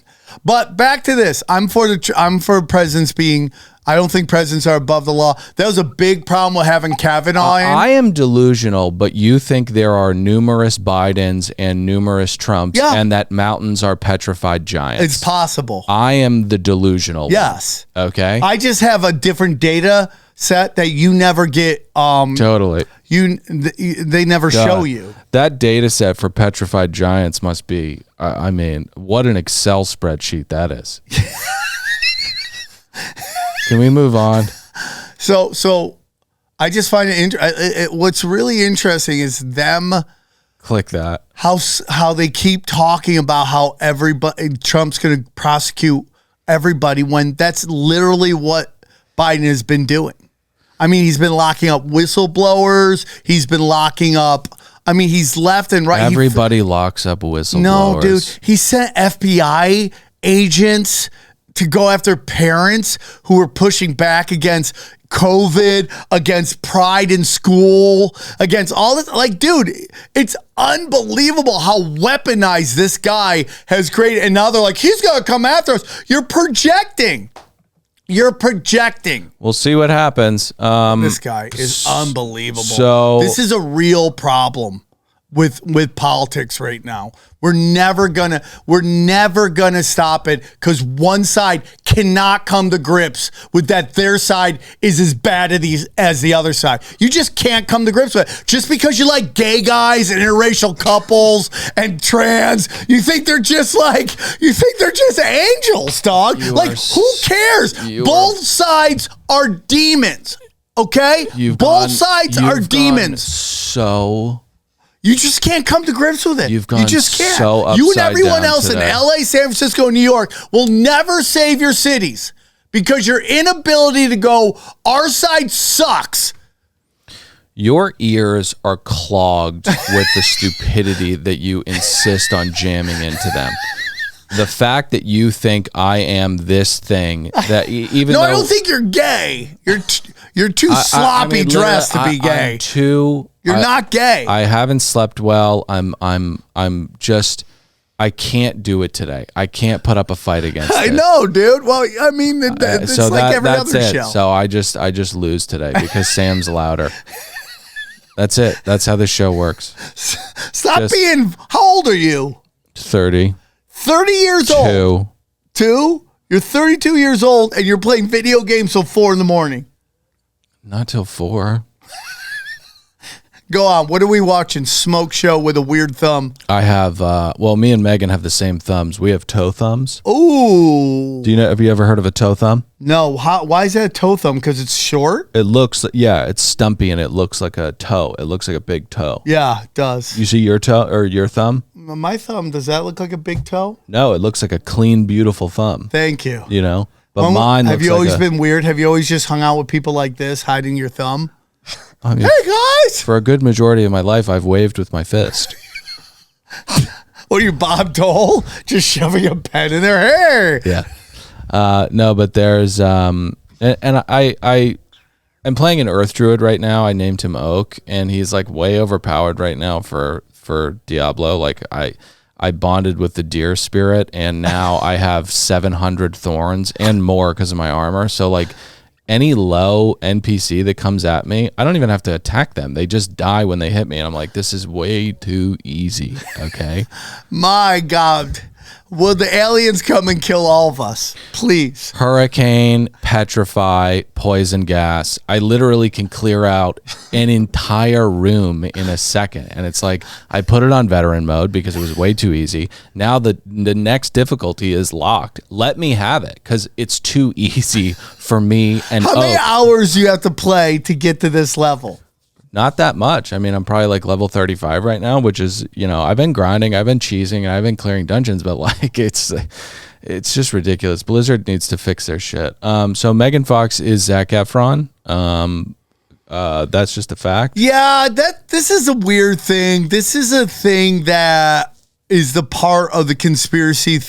But back to this. I'm for presidents being. I don't think presidents are above the law. That was a big problem with having Kavanaugh in. I am delusional, but you think there are numerous Bidens and numerous Trumps, and that mountains are petrified giants. It's possible. I am the delusional. Yes. One, okay. I just have a different data set that you never get. Totally. They never show you. That data set for petrified giants must be. I mean, what an Excel spreadsheet that is. Can we move on? So I just find it what's really interesting is them. Click that. How they keep talking about how Trump's going to prosecute everybody when that's literally what Biden has been doing. I mean, he's been locking up whistleblowers. He's been locking up. I mean, he's left and right. Everybody locks up whistleblowers. No, dude. He sent FBI agents to go after parents who were pushing back against COVID, against pride in school, against all this. Like, dude, it's unbelievable how weaponized this guy has created. And now they're like, he's going to come after us. You're projecting. We'll see what happens. This guy is unbelievable. So this is a real problem with politics right now. We're never gonna stop it because one side cannot come to grips with that their side is as bad as the other side. You just can't come to grips with it. Just because you like gay guys and interracial couples and trans, you think they're just angels, dog. Who cares? Both sides are demons. Okay? Both sides are demons. So you just can't come to grips with it. You just can't. So you and everyone else today. in LA, San Francisco, New York will never save your cities because your inability to go, our side sucks. Your ears are clogged with the stupidity that you insist on jamming into them. The fact that you think I am this thing that even though I don't think you're gay. You're too sloppy dressed to be gay. You're not gay. I haven't slept well. I'm just I can't do it today. I can't put up a fight against it. I know, dude. Well, I mean, it's so like every that's other it. show. So I just lose today because Sam's louder. That's it. That's how this show works. Stop being. How old are you? 30. 30 years old. Two? You're 32 years old and you're playing video games till 4 a.m. Not till 4. Go on. What are we watching? Smoke show with a weird thumb. I have, me and Megan have the same thumbs. We have toe thumbs. Ooh. Have you ever heard of a toe thumb? No. Why is that a toe thumb? Because it's short? It looks, it's stumpy and it looks like a toe. It looks like a big toe. Yeah, it does. You see your toe or your thumb? My thumb, does that look like a big toe? No, it looks like a clean, beautiful thumb. Thank you. But mine have looks you like always a- been weird? Have you always just hung out with people like this, hiding your thumb? I mean, Hey guys, for a good majority of my life, I've waved with my fist. what are you, Bob Dole? Just shoving a pen in their hair. Yeah. No, but there's and I'm playing an Earth Druid right now. I named him Oak, and he's like way overpowered right now for Diablo. Like I bonded with the deer spirit, and now I have 700 thorns and more because of my armor. So like any low NPC that comes at me, I don't even have to attack them. They just die when they hit me, and I'm like, this is way too easy. Okay. My God. Will the aliens come and kill all of us? Please. Hurricane, petrify, poison gas. I literally can clear out an entire room in a second. And it's like, I put it on veteran mode because it was way too easy. Now the next difficulty is locked. Let me have it because it's too easy for me. And How many hours do you have to play to get to this level? not that much. I mean, I'm probably like level 35 right now, which is, you know, I've been grinding, I've been cheesing, I've been clearing dungeons, but like it's just ridiculous. Blizzard needs to fix their shit. So Megan Fox is Zac Efron. That's just a fact. Yeah, this is a weird thing. This is a thing that is the part of the conspiracy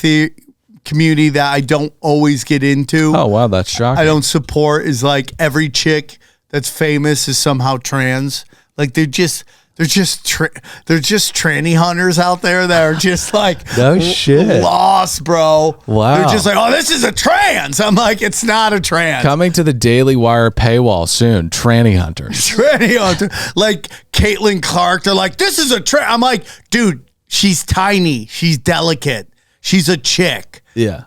community that I don't always get into. Oh wow, that's shocking. I don't support is like every chick that's famous is somehow trans. Like they're just tranny hunters out there that are just like No shit. lost, bro. Wow. They're just like, oh, this is a trans. I'm like, it's not a trans. Coming to the Daily Wire paywall soon. Tranny hunters. Tranny hunter. Like Caitlin Clark, they're like, this is a trans. I'm like, dude, she's tiny. She's delicate. She's a chick. Yeah.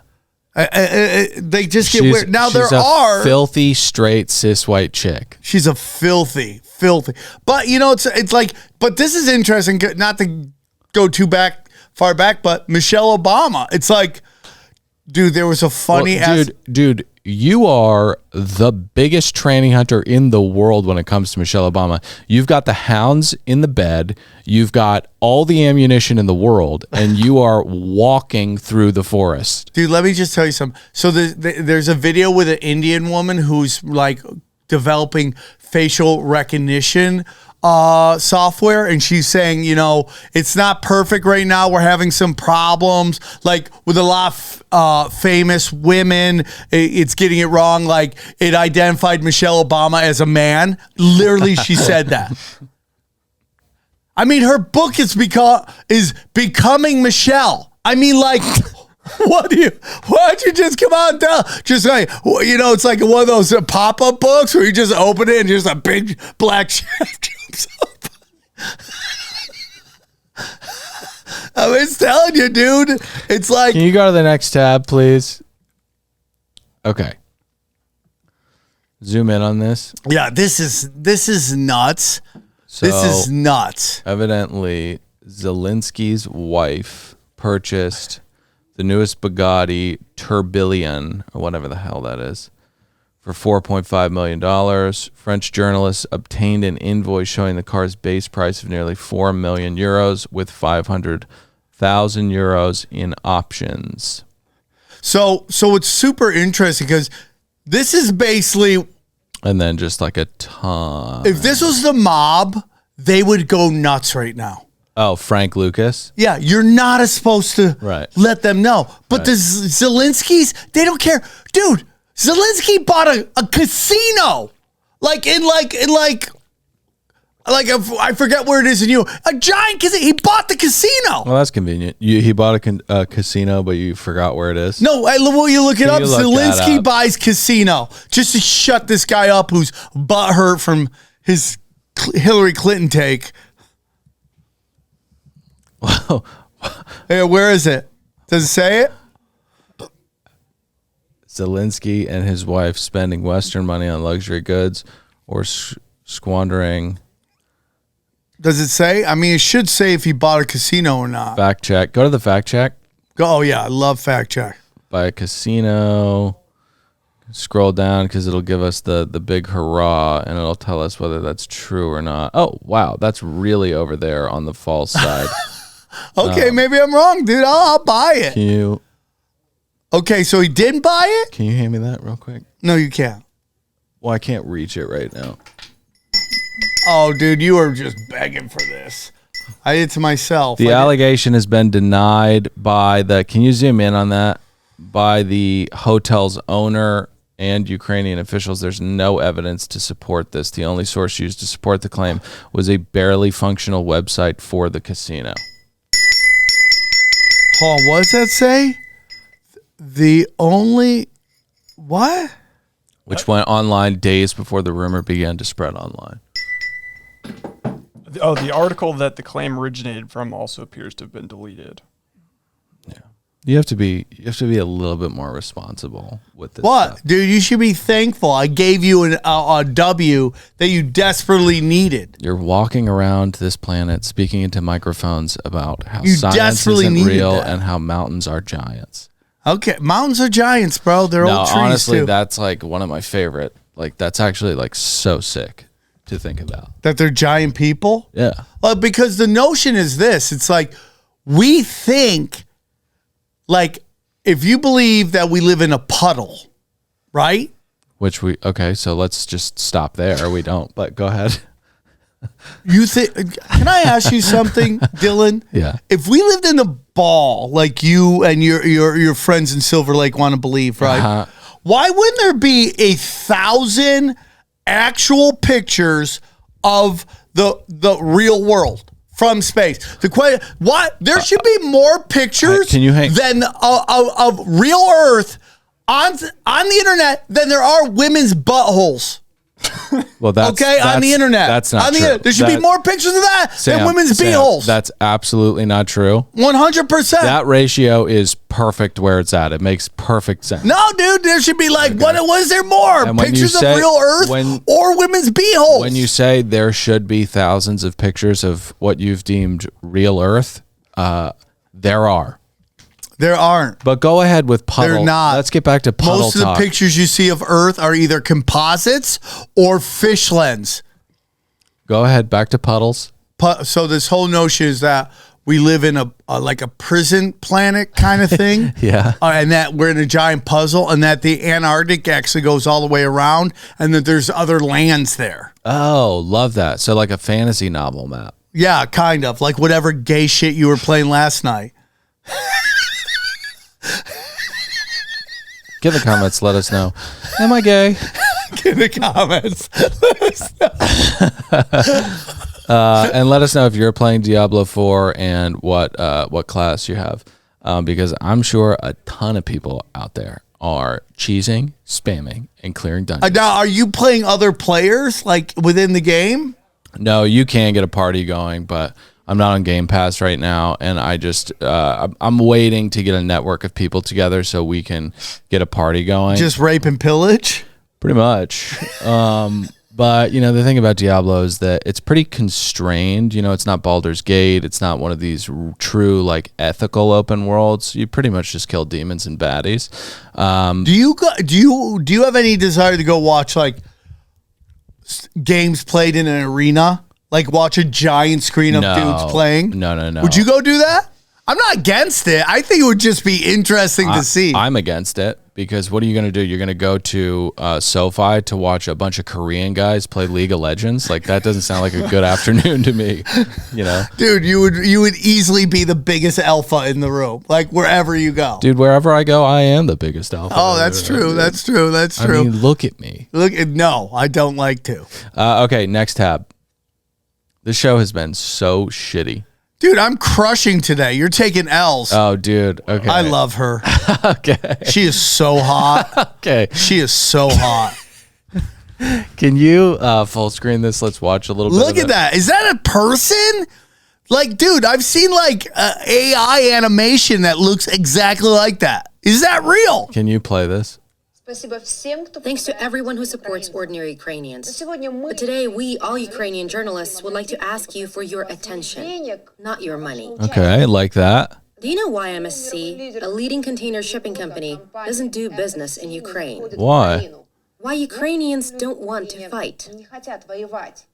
They just get weird. Now there she's a are filthy, straight, cis white chick. She's a filthy. But you know, it's like, but this is interesting. Not to go far back, but Michelle Obama. It's like, dude, there was a funny dude, you are the biggest tranny hunter in the world when it comes to Michelle Obama. You've got the hounds in the bed. You've got all the ammunition in the world, and you are walking through the forest. Dude, let me just tell you something. So there's a video with an Indian woman who's like developing facial recognition software, and she's saying, you know, it's not perfect right now. We're having some problems, like with a lot of famous women. It's getting it wrong. Like it identified Michelle Obama as a man. Literally, she said that. I mean, her book is becoming Michelle. I mean, like, why don't you just come out and tell? Just like, you know, it's like one of those pop-up books where you just open it and just a big black chef jumps up. I was telling you, dude. It's like, Can you go to the next tab, please? Okay. Zoom in on this. yeah, this is nuts. So This is nuts. evidently, Zelensky's wife purchased the newest Bugatti Tourbillon, or whatever the hell that is, for $4.5 million. French journalists obtained an invoice showing the car's base price of nearly 4 million euros with 500,000 euros in options. So it's super interesting because this is basically, And then just like a ton. if this was the mob, they would go nuts right now. Oh, Frank Lucas? Yeah, you're not supposed to let them know. But the Zelenskys, they don't care. Dude, Zelensky bought a casino. I forget where it is in you. A giant casino. He bought the casino. Well, that's convenient. He bought a casino, but you forgot where it is. No, will you look it up? You look that Zelensky up. buys casino just to shut this guy up who's butthurt from his Hillary Clinton take. Wow. Hey, where is it? Does it say it? Zelensky and his wife spending Western money on luxury goods or squandering. Does it say? I mean, it should say if he bought a casino or not. Fact check. Go to the fact check. Oh, yeah. I love fact check. Buy a casino. Scroll down because it'll give us the big hurrah, and it'll tell us whether that's true or not. Oh, wow. That's really over there on the false side. Okay, maybe I'm wrong, dude. I'll buy it. Can you Okay, so he didn't buy it? Can you hand me that real quick? No, you can't. Well, I can't reach it right now. Oh, dude, you are just begging for this. I did it to myself. The allegation has been denied by the, can you zoom in on that? By the hotel's owner and Ukrainian officials. There's no evidence to support this. The only source used to support the claim was a barely functional website for the casino. Hold on, what does that say? The only, what? Which went online days before the rumor began to spread online. Oh, the article that the claim originated from also appears to have been deleted. Yeah. You have to be a little bit more responsible with this What? stuff. Dude, you should be thankful. I gave you a W that you desperately needed. You're walking around this planet speaking into microphones about how You science desperately isn't needed real that. and how mountains are giants. Okay, mountains are giants, bro. They're No, old trees honestly, too. that's like one of my favorite. Like, that's actually like so sick to think about. That they're giant people? Yeah. Because the notion is this. It's like we think, like, if you believe that we live in a puddle, right? Which okay, so let's just stop there. We don't, but go ahead. You think? Can I ask you something, Dylan? Yeah. If we lived in a ball like you and your friends in Silver Lake want to believe, right? Uh-huh. Why wouldn't there be 1,000 actual pictures of the real world from space? The question: what? There should be more pictures Can you hang- than of real Earth on the internet than there are women's buttholes. Well, that's On the internet. That's not on the true. Internet. There should be more pictures of that than women's Sam, beeholes. That's absolutely not true. 100%. That ratio is perfect where it's at. It makes perfect sense. No, dude, there should be like, what is there more? And when you Pictures say- of real Earth when- or women's beeholes? When you say there should be thousands of pictures of what you've deemed real Earth, there are. There aren't. But go ahead with puddle. They're not. Let's get back to puddle Most of the talk. pictures you see of Earth are either composites or fish lens. Go ahead, back to puddles. So this whole notion is that we live in a like a prison planet kind of thing. Yeah. And that we're in a giant puzzle and that the Antarctic actually goes all the way around and that there's other lands there. Oh, love that. So like a fantasy novel map. Yeah, kind of. Like whatever gay shit you were playing last night. Get in the comments. Let us know. Am I gay? In the comments. And let us know if you're playing Diablo 4 and what class you have. Because I'm sure a ton of people out there are cheesing, spamming, and clearing dungeons. Now, are you playing other players like within the game? No, you can get a party going, but I'm not on Game Pass right now, and I just I'm waiting to get a network of people together so we can get a party going. Just rape and pillage? Pretty much. But, you know, the thing about Diablo is that it's pretty constrained. You know, it's not Baldur's Gate. It's not one of these true, like, ethical open worlds. You pretty much just kill demons and baddies. Do you have any desire to go watch, like, games played in an arena? Like, watch a giant screen of dudes playing? No. Would you go do that? I'm not against it. I think it would just be interesting to see. I'm against it because what are you going to do? You're going to go to SoFi to watch a bunch of Korean guys play League of Legends? Like, that doesn't sound like a good afternoon to me, you know? Dude, you would easily be the biggest alpha in the room, like wherever you go. Dude, wherever I go, I am the biggest alpha. Oh, that's true. That's true. That's true. I mean, look at me. No, I don't like to. Okay, next tab. This show has been so shitty. Dude, I'm crushing today. You're taking L's. Oh, dude. Okay. I love her. Okay. She is so hot. Okay. She is so hot. Can you full screen this? Let's watch a little bit. Look at that. Is that a person? Like, dude, I've seen like AI animation that looks exactly like that. Is that real? Can you play this? Thanks to everyone who supports ordinary Ukrainians. But today, we, all Ukrainian journalists, would like to ask you for your attention, not your money. Okay, like that. Do you know why MSC, a leading container shipping company, doesn't do business in Ukraine? Why? Why Ukrainians don't want to fight.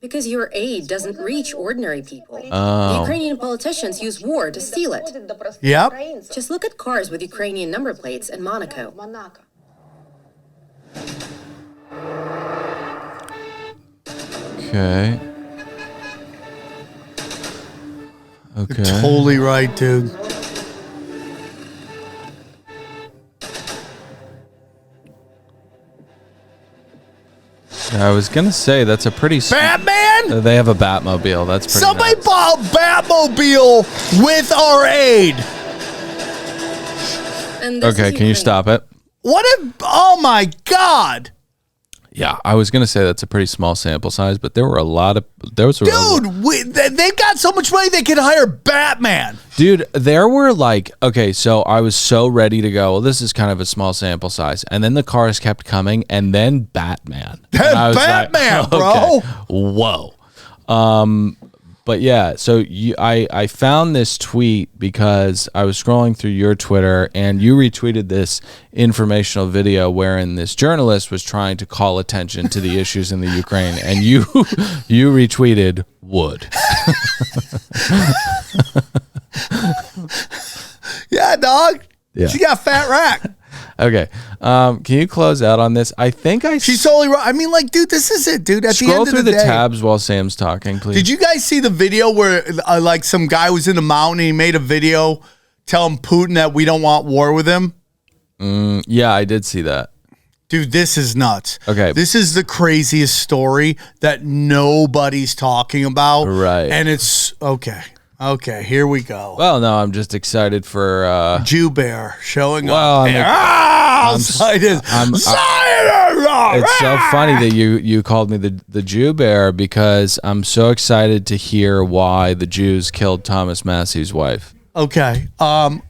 Because your aid doesn't reach ordinary people. The Ukrainian politicians use war to steal it. Yep. Just look at cars with Ukrainian number plates in Monaco. Okay. Okay. Totally right, dude. I was gonna say that's a pretty. Batman? They have a Batmobile. That's pretty. Somebody nuts. bought a Batmobile with our aid. And this Okay, is can you Ukraine. stop it? What a, oh my God. Yeah, I was gonna say that's a pretty small sample size, but there were a lot of Dude, they've got so much money they could hire Batman. Dude, there were like, okay, so I was so ready to go. Well, this is kind of a small sample size, and then the cars kept coming, and then Batman. And I was Batman, like, bro. Whoa. But yeah, so I found this tweet because I was scrolling through your Twitter, and you retweeted this informational video wherein this journalist was trying to call attention to the issues in the Ukraine, and you retweeted wood. Yeah, dog. Yeah. She got a fat rack. Okay, can you close out on this? I think She's totally right. I mean, like, dude, this is it, dude. At the scroll end through of the the day, tabs while Sam's talking, please. Did you guys see the video where, like, some guy was in a mountain and he made a video telling Putin that we don't want war with him? Yeah, I did see that. Dude, this is nuts. Okay. This is the craziest story that nobody's talking about. Right. And it's, okay. Okay, here we go. Well, no, I'm just excited for. Jew Bear showing Well, up. I'm- It's so funny that you called me the Jew Bear because I'm so excited to hear why the Jews killed Thomas Massey's wife. Okay.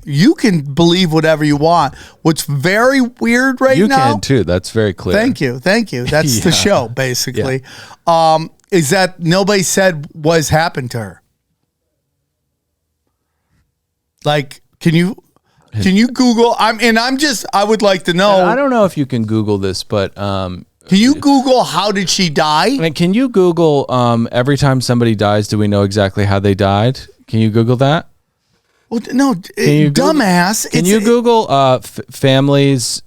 You can believe whatever you want. What's very weird right You now. can too. That's very clear. Thank you. That's the Yeah. show, basically. Is that nobody said what's happened to her. Like, can you Google? I would like to know. I don't know if you can Google this, but Can you Google how did she die? and can you Google every time somebody dies, do we know exactly how they died? Can you Google that? Well, no, you Google- dumbass. Can you Google families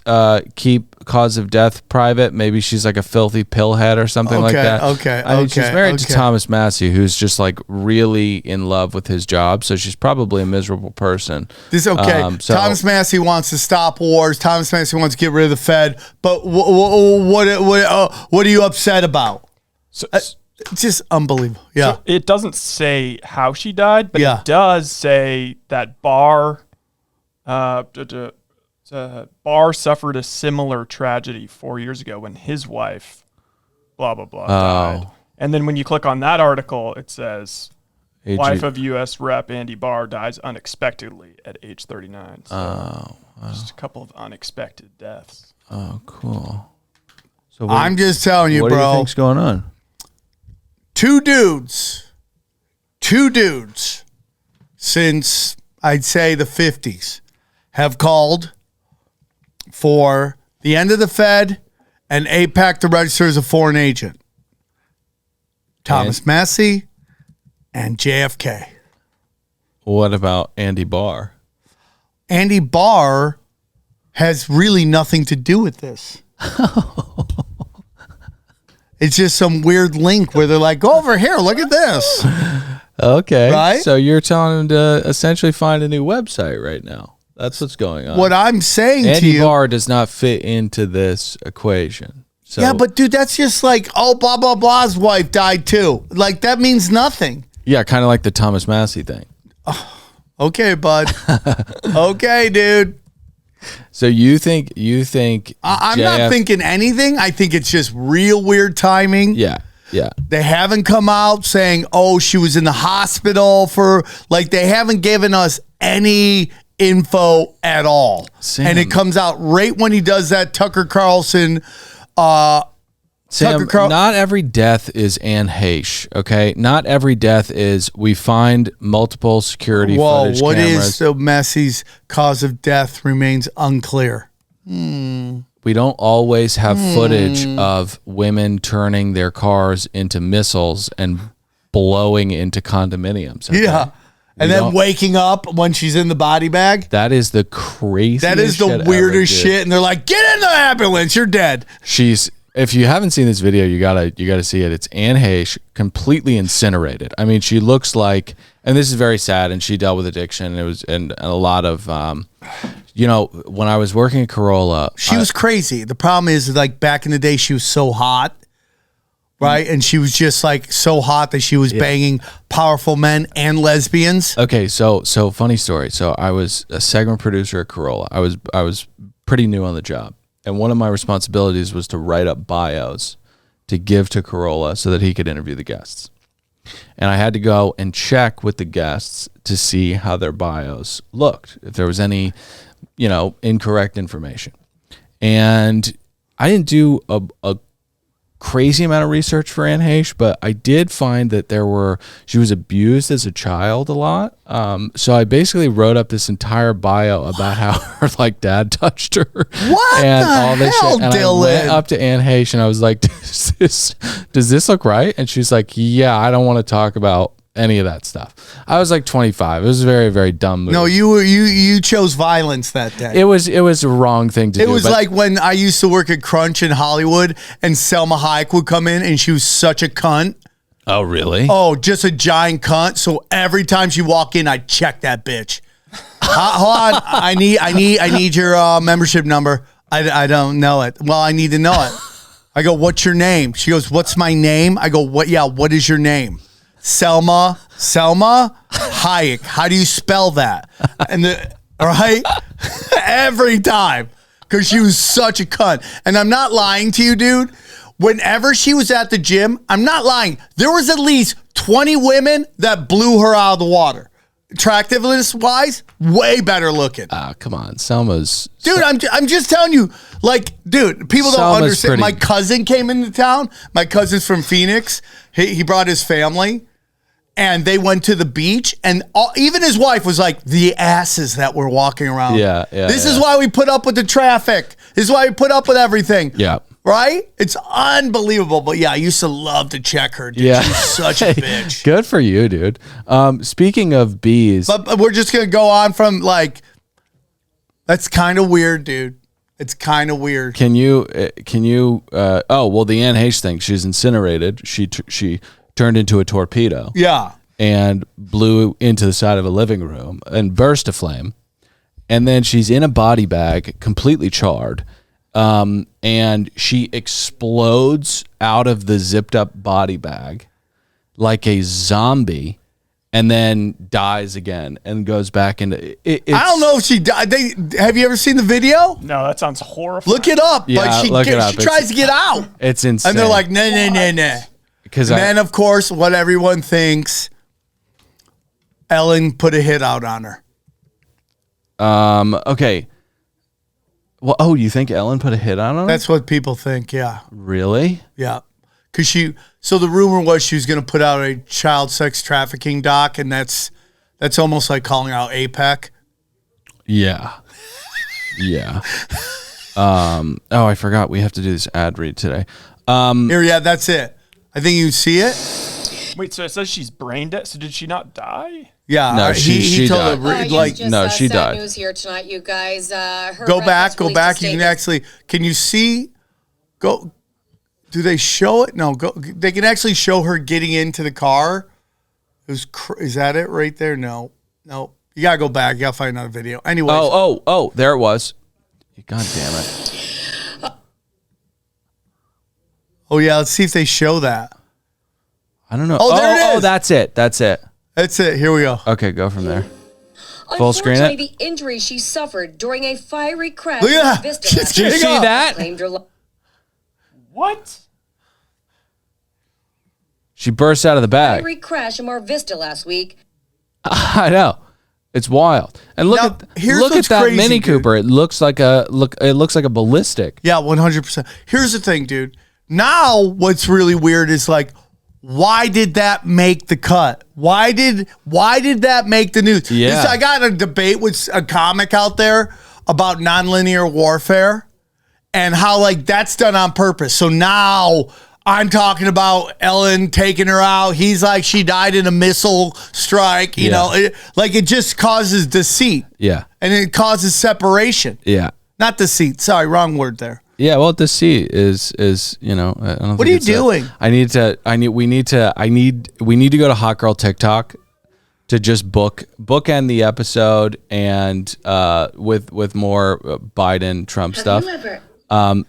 keep cause of death private? Maybe she's like a filthy pillhead or something like that. Okay, I mean, she's okay, married to okay. Thomas Massey, who's just like really in love with his job. So she's probably a miserable person. This okay. Thomas Massey wants to stop wars. Thomas Massey wants to get rid of the Fed. But what are you upset about? So, It's just unbelievable. Yeah. so it doesn't say how she died, but Yeah. it does say that Barr suffered a similar tragedy 4 years ago when his wife, blah, blah, blah, died. And then when you click on that article, it says, wife of U.S. Rep. Andy Barr dies unexpectedly at age 39. So just a couple of unexpected deaths. Oh, cool. So I'm just telling you, what do you bro. think's going on? Two dudes, since I'd say the 50s, have called for the end of the Fed and AIPAC to register as a foreign agent. Thomas Massey and JFK. What about Andy Barr? Andy Barr has really nothing to do with this. It's just some weird link where they're like, go over here, look at this. Okay. Right? So you're telling him to essentially find a new website right now. That's what's going on. What I'm saying to Andy you. Barr does not fit into this equation. So Yeah, but dude, that's just like, oh, blah, blah, blah's wife died too. Like, that means nothing. yeah, kind of like the Thomas Massey thing. Okay, bud. Okay, dude. So you think I'm not thinking anything. I think it's just real weird timing. Yeah. They haven't come out saying, oh, she was in the hospital for, like, they haven't given us any info at all. Sam. And it comes out right when he does that Tucker Carlson. Sam, not every death is Anne Heche, okay? Not every death is we find multiple security footage what cameras. is so Massey's cause of death remains unclear. We we don't always have footage of women turning their cars into missiles and blowing into condominiums. Okay? Yeah. And then waking up when she's in the body bag. That is the craziest That is the shit weirdest ever, dude. shit. And they're like, get in the ambulance. You're dead. If you haven't seen this video, you gotta see it. It's Anne Heche completely incinerated. I mean, she looks like, and this is very sad, and she dealt with addiction. And a lot of, when I was working at Corolla, She was crazy. The problem is, like, back in the day, she was so hot, right? And she was just, like, so hot that she was banging powerful men and lesbians. Okay, so funny story. So I was a segment producer at Corolla. I was pretty new on the job, and one of my responsibilities was to write up bios to give to Corolla so that he could interview the guests. And I had to go and check with the guests to see how their bios looked, if there was any, incorrect information. And I didn't do a crazy amount of research for Anne Heche, but I did find that she was abused as a child a lot. So I basically wrote up this entire bio about how her dad touched her. What and the all this hell, shit. And Dylan? I went up to Anne Heche and I was like, does this look right? And she's like, yeah, I don't want to talk about any of that stuff. I was like 25. It was a very, very dumb move. No, you chose violence that day. It was a wrong thing to do. It was like when I used to work at Crunch in Hollywood and Selma Hayek would come in and she was such a cunt. Oh, really? Oh, just a giant cunt. So every time she walked in, I'd check that bitch. Hold on. I need your membership number. I don't know it. Well, I need to know it. I go, what's your name? She goes, what's my name? I go, what? Yeah, what is your name? Selma Hayek. How do you spell that? And right? Every time. Because she was such a cunt. And I'm not lying to you, dude. Whenever she was at the gym, I'm not lying. There was at least 20 women that blew her out of the water. Attractiveness wise, way better looking. Come on. Selma's... Dude, I'm just telling you, dude, people don't understand. My cousin came into town. My cousin's from Phoenix. He brought his family. And they went to the beach, and even his wife was like, the asses that were walking around. Yeah. This is why we put up with the traffic. This is why we put up with everything. Yeah. Right? It's unbelievable. But yeah, I used to love to check her, dude. Yeah. She's such a bitch. Good for you, dude. Speaking of bees. But we're just going to go on from that's kind of weird, dude. It's kind of weird. Can you, the Anne Heche thing, she's incinerated. She turned into a torpedo. Yeah. And blew into the side of a living room and burst aflame. And then she's in a body bag, completely charred. And she explodes out of the zipped up body bag like a zombie and then dies again and goes back into it. I don't know if she died. Have you ever seen the video? No, that sounds horrifying. Look it up. Yeah, she look it up. tries to get out. It's insane. And they're like, nah. And then, of course, what everyone thinks, Ellen put a hit out on her. Okay. Well, you think Ellen put a hit on her? That's what people think, yeah. Really? Yeah. So the rumor was she was going to put out a child sex trafficking doc, and that's almost like calling out APEC. Yeah. Yeah. I forgot. We have to do this ad read today. Here, that's it. I think you see it. Wait, so it says she's brain dead. So did she not die? Yeah. No, she told died. her, she died. News here tonight, you guys. Go back. You can actually. Can you see? Go. Do they show it? No. Go. They can actually show her getting into the car. Is that it right there? No. You gotta go back. You gotta find another video. Anyway. Oh! There it was. God damn it. Oh yeah. Let's see if they show that. I don't know. Oh, there it is. Oh, that's it. That's it. Here we go. Okay, go from there. Full screen it. The injury she suffered during a fiery crash. Look at that. Vista She's Did you see that? What? She burst out of the bag. Fiery crash in Mar Vista last week. I know. It's wild. And look at that crazy, Mini dude. Cooper. It looks like a ballistic. Yeah, 100%. Here's the thing, dude. Now, what's really weird is why did that make the cut? Why did that make the news? Yeah. I got a debate with a comic out there about nonlinear warfare, and how like that's done on purpose. So now I'm talking about Ellen taking her out. He's like, she died in a missile strike. You know, it just causes deceit. Yeah. And it causes separation. Yeah. Not deceit. Sorry, wrong word there. Yeah, well, deceit is you know. I don't what are you doing? We need to go to Hot Girl TikTok to just bookend the episode and with more Biden Trump stuff. Have you ever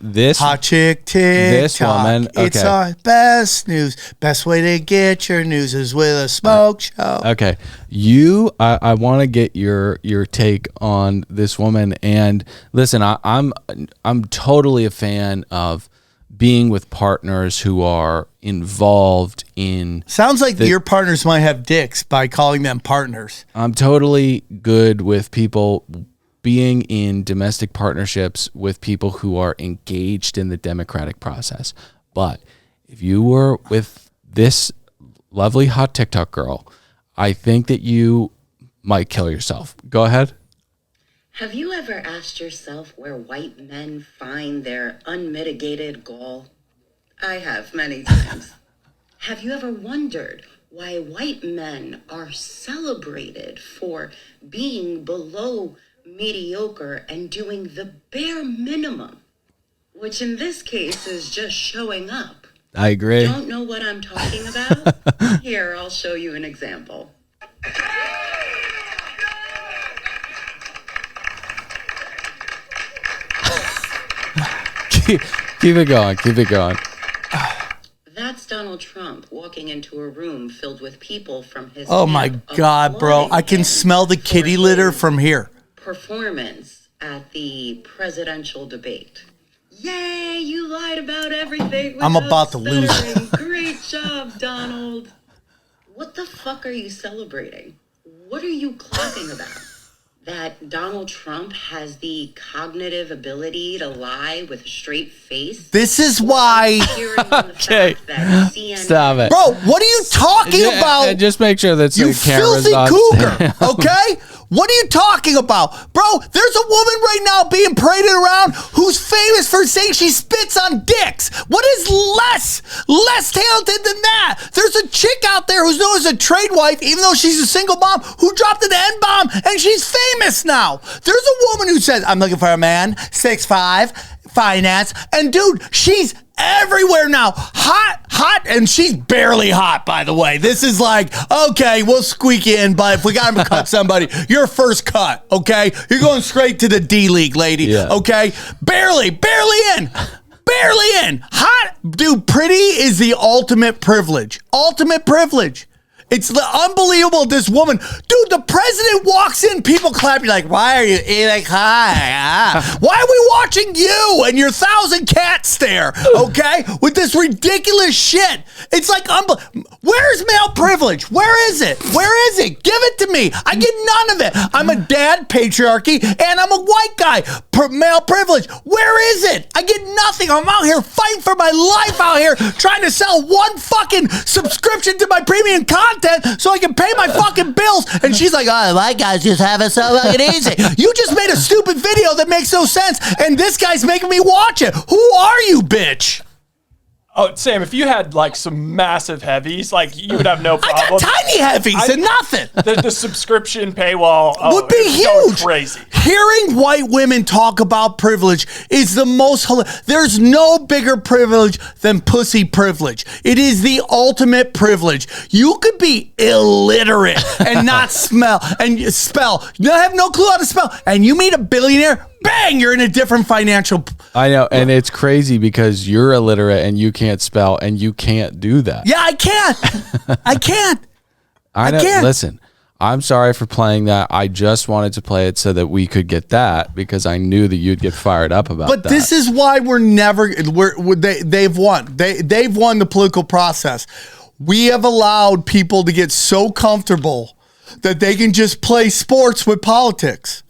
This hot chick this woman. Okay. It's our best news. Best way to get your news is with a smoke show. Okay, I want to get your take on this woman. And listen, I'm totally a fan of being with partners who are involved in. Sounds like your partners might have dicks by calling them partners. I'm totally good with people being in domestic partnerships with people who are engaged in the democratic process. But if you were with this lovely hot TikTok girl, I think that you might kill yourself. Go ahead. Have you ever asked yourself where white men find their unmitigated gall? I have many times. Have you ever wondered why white men are celebrated for being below mediocre and doing the bare minimum, which in this case is just showing up? I agree. Don't know what I'm talking about? Here, I'll show you an example. Keep it going. Keep it going. That's Donald Trump walking into a room filled with people from his Oh my God, bro. I can smell the kitty litter from here. Performance at the presidential debate. Yay, you lied about everything. I'm about to lose it. Great job, Donald. What the fuck are you celebrating? What are you clapping about? That Donald Trump has the cognitive ability to lie with a straight face? This is why. Okay. Stop it. Bro, what are you talking about? And just make sure that you camera's filthy on. cougar, okay? What are you talking about? Bro, there's a woman right now being paraded around who's famous for saying she spits on dicks. What is less talented than that? There's a chick out there who's known as a trade wife, even though she's a single mom, who dropped an N-bomb, and she's famous now. There's a woman who says, I'm looking for a man, 6'5", finance, and dude, she's everywhere now. Hot, and she's barely hot, by the way. This is like, okay, we'll squeak in, but if we got to cut somebody, you're first cut, okay? You're going straight to the D League, lady, okay? Barely in. Hot, dude, pretty is the ultimate privilege. It's unbelievable, this woman. Dude, the president walks in, people clap. You're like, why are you eating? Hi. Why are we watching you and your 1,000 cats there, okay? With this ridiculous shit. It's like, where's male privilege? Where is it? Give it to me. I get none of it. I'm a dad, patriarchy, and I'm a white guy. Male privilege. Where is it? I get nothing. I'm out here fighting for my life out here, trying to sell one fucking subscription to my premium content so I can pay my fucking bills. And she's like, oh, white guys just have it so fucking easy. You just made a stupid video that makes no sense, and this guy's making me watch it. Who are you, bitch? Oh, Sam, if you had like some massive heavies, like you would have no problem. I got tiny heavies and nothing. The subscription paywall would be huge. Crazy. Hearing white women talk about privilege is the most. There's no bigger privilege than pussy privilege. It is the ultimate privilege. You could be illiterate and not spell. You have no clue how to spell, and you meet a billionaire. Bang! You're in a different financial. I know, and it's crazy because you're illiterate and you can't spell and you can't do that. Yeah, I can't. I can't. I know. can't. Listen, I'm sorry for playing that. I just wanted to play it so that we could get that because I knew that you'd get fired up about that. But this is why they've won. They've won the political process. We have allowed people to get so comfortable that they can just play sports with politics.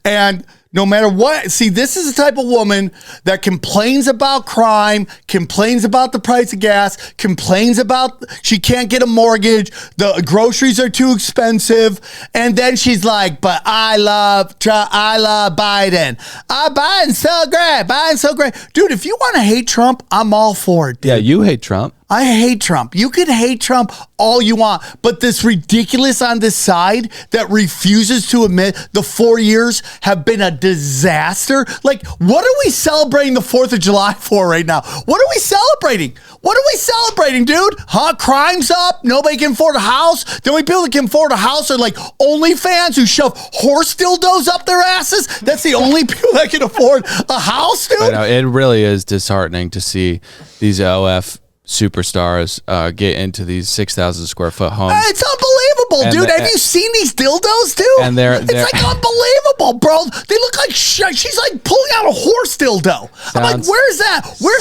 And No matter what. See, this is the type of woman that complains about crime, complains about the price of gas, complains about she can't get a mortgage, the groceries are too expensive, and then she's like, but I love Biden. Biden's so great. Biden's so great. Dude, if you want to hate Trump, I'm all for it, dude. Yeah, you hate Trump. I hate Trump. You could hate Trump all you want, but this ridiculous on this side that refuses to admit the 4 years have been a disaster. Like, what are we celebrating the 4th of July for right now? What are we celebrating? What are we celebrating, dude? Huh? Crime's up. Nobody can afford a house. The only people that can afford a house are like OnlyFans who shove horse dildos up their asses. That's the only people that can afford a house, dude. I know, it really is disheartening to see these OF superstars get into these 6,000 square foot homes. It's unbelievable, dude. Have you seen these dildos, dude? And it's like unbelievable, bro. They look like she's like pulling out a horse dildo. I'm like, where's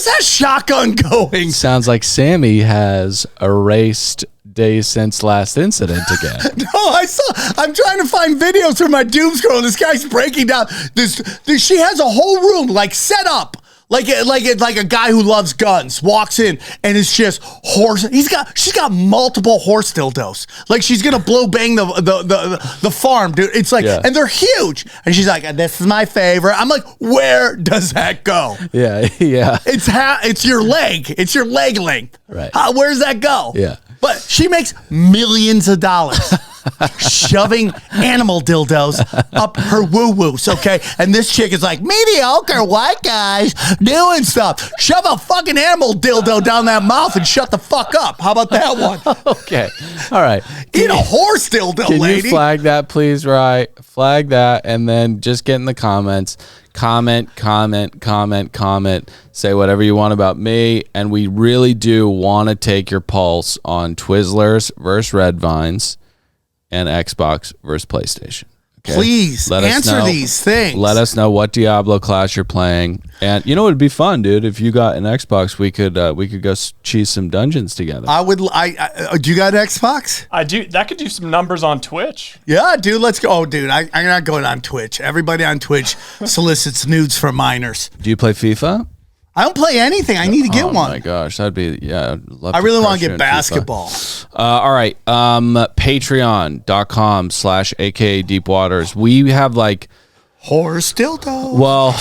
that shotgun going? Sounds like Sammy has erased days since last incident again. No, I'm trying to find videos for my doom scroll. This guy's breaking down this. She has a whole room like set up. Like a guy who loves guns walks in and it's just horse. She's got multiple horse dildos. Like she's gonna blow bang the farm, dude. It's like, and they're huge. And she's like, this is my favorite. I'm like, where does that go? Yeah. It's your leg. It's your leg length. Right. Where's that go? Yeah. But she makes millions of dollars shoving animal dildos up her woo-woos, okay? And this chick is like, mediocre white guys doing stuff. Shove a fucking animal dildo down that mouth and shut the fuck up. How about that one? Okay. All right. Eat a horse dildo, can lady. Can you flag that, please, Rye? Flag that, and then just get in the comments. Comment. Say whatever you want about me. And we really do want to take your pulse on Twizzlers versus Red Vines and Xbox versus PlayStation. Okay? Please answer these things. Let us know what Diablo class you're playing. And you know, it'd be fun, dude. If you got an Xbox, we could go cheese some dungeons together. I would. Do you got an Xbox? I do. That could do some numbers on Twitch. Yeah, dude. Let's go. Oh, dude, I'm not going on Twitch. Everybody on Twitch solicits nudes for minors. Do you play FIFA? I don't play anything. I need to get one. Oh my gosh, that'd be I really want to get basketball. All right, Patreon.com/aka Deepwaters. We have like horse dildo. Well,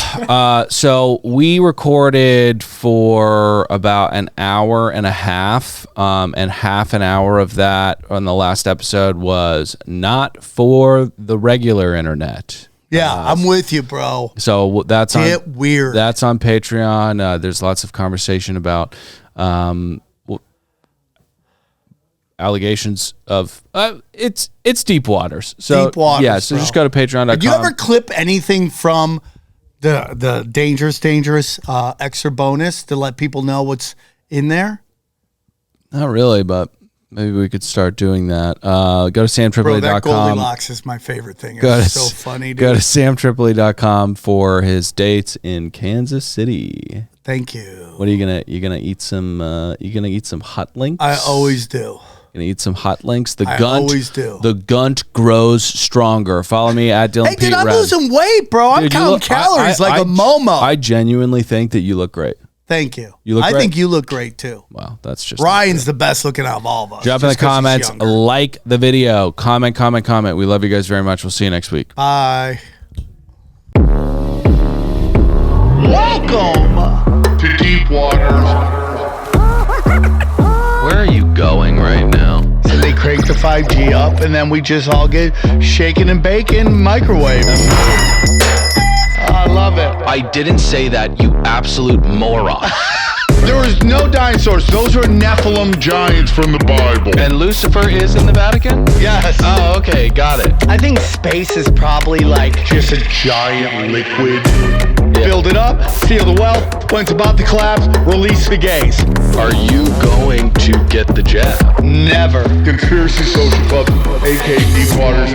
so we recorded for about an hour and a half, and half an hour of that on the last episode was not for the regular internet. Yeah, I'm with you, bro. So that's weird. That's on Patreon. There's lots of conversation about allegations of it's deep waters. So deep waters, yeah. So just go to Patreon.com. Did you ever clip anything from the dangerous extra bonus to let people know what's in there? Not really, but maybe we could start doing that. Go to samtripoli.com. Bro, that Goldilocks is my favorite thing. It's so funny, dude. Go to samtripoli.com for his dates in Kansas City. Thank you. What are you gonna eat some hot links? I always do. Gonna eat some hot links. I always do. The gunt grows stronger. Follow me at Dylan. Hey, dude, I'm losing weight, bro. I'm counting calories like a Momo. I genuinely think that you look great. Thank you. I think you look great too. Wow, that's just Ryan's the best looking out of all of us. Drop in the comments, like the video, comment. We love you guys very much. We'll see you next week. Bye. Welcome to Deep Waters. Where are you going right now? So they crank the 5G up, and then we just all get shaken and baking microwave. I love it. I didn't say that, you absolute moron. There was no dinosaurs. Those are Nephilim giants from the Bible. And Lucifer is in the Vatican? Yes. Oh, okay, got it. I think space is probably like Just a giant liquid. build it up, seal the well. When it's about to collapse, release the gays. Are you going to get the jab? Never. Conspiracy Social Club, aka Deep Waters.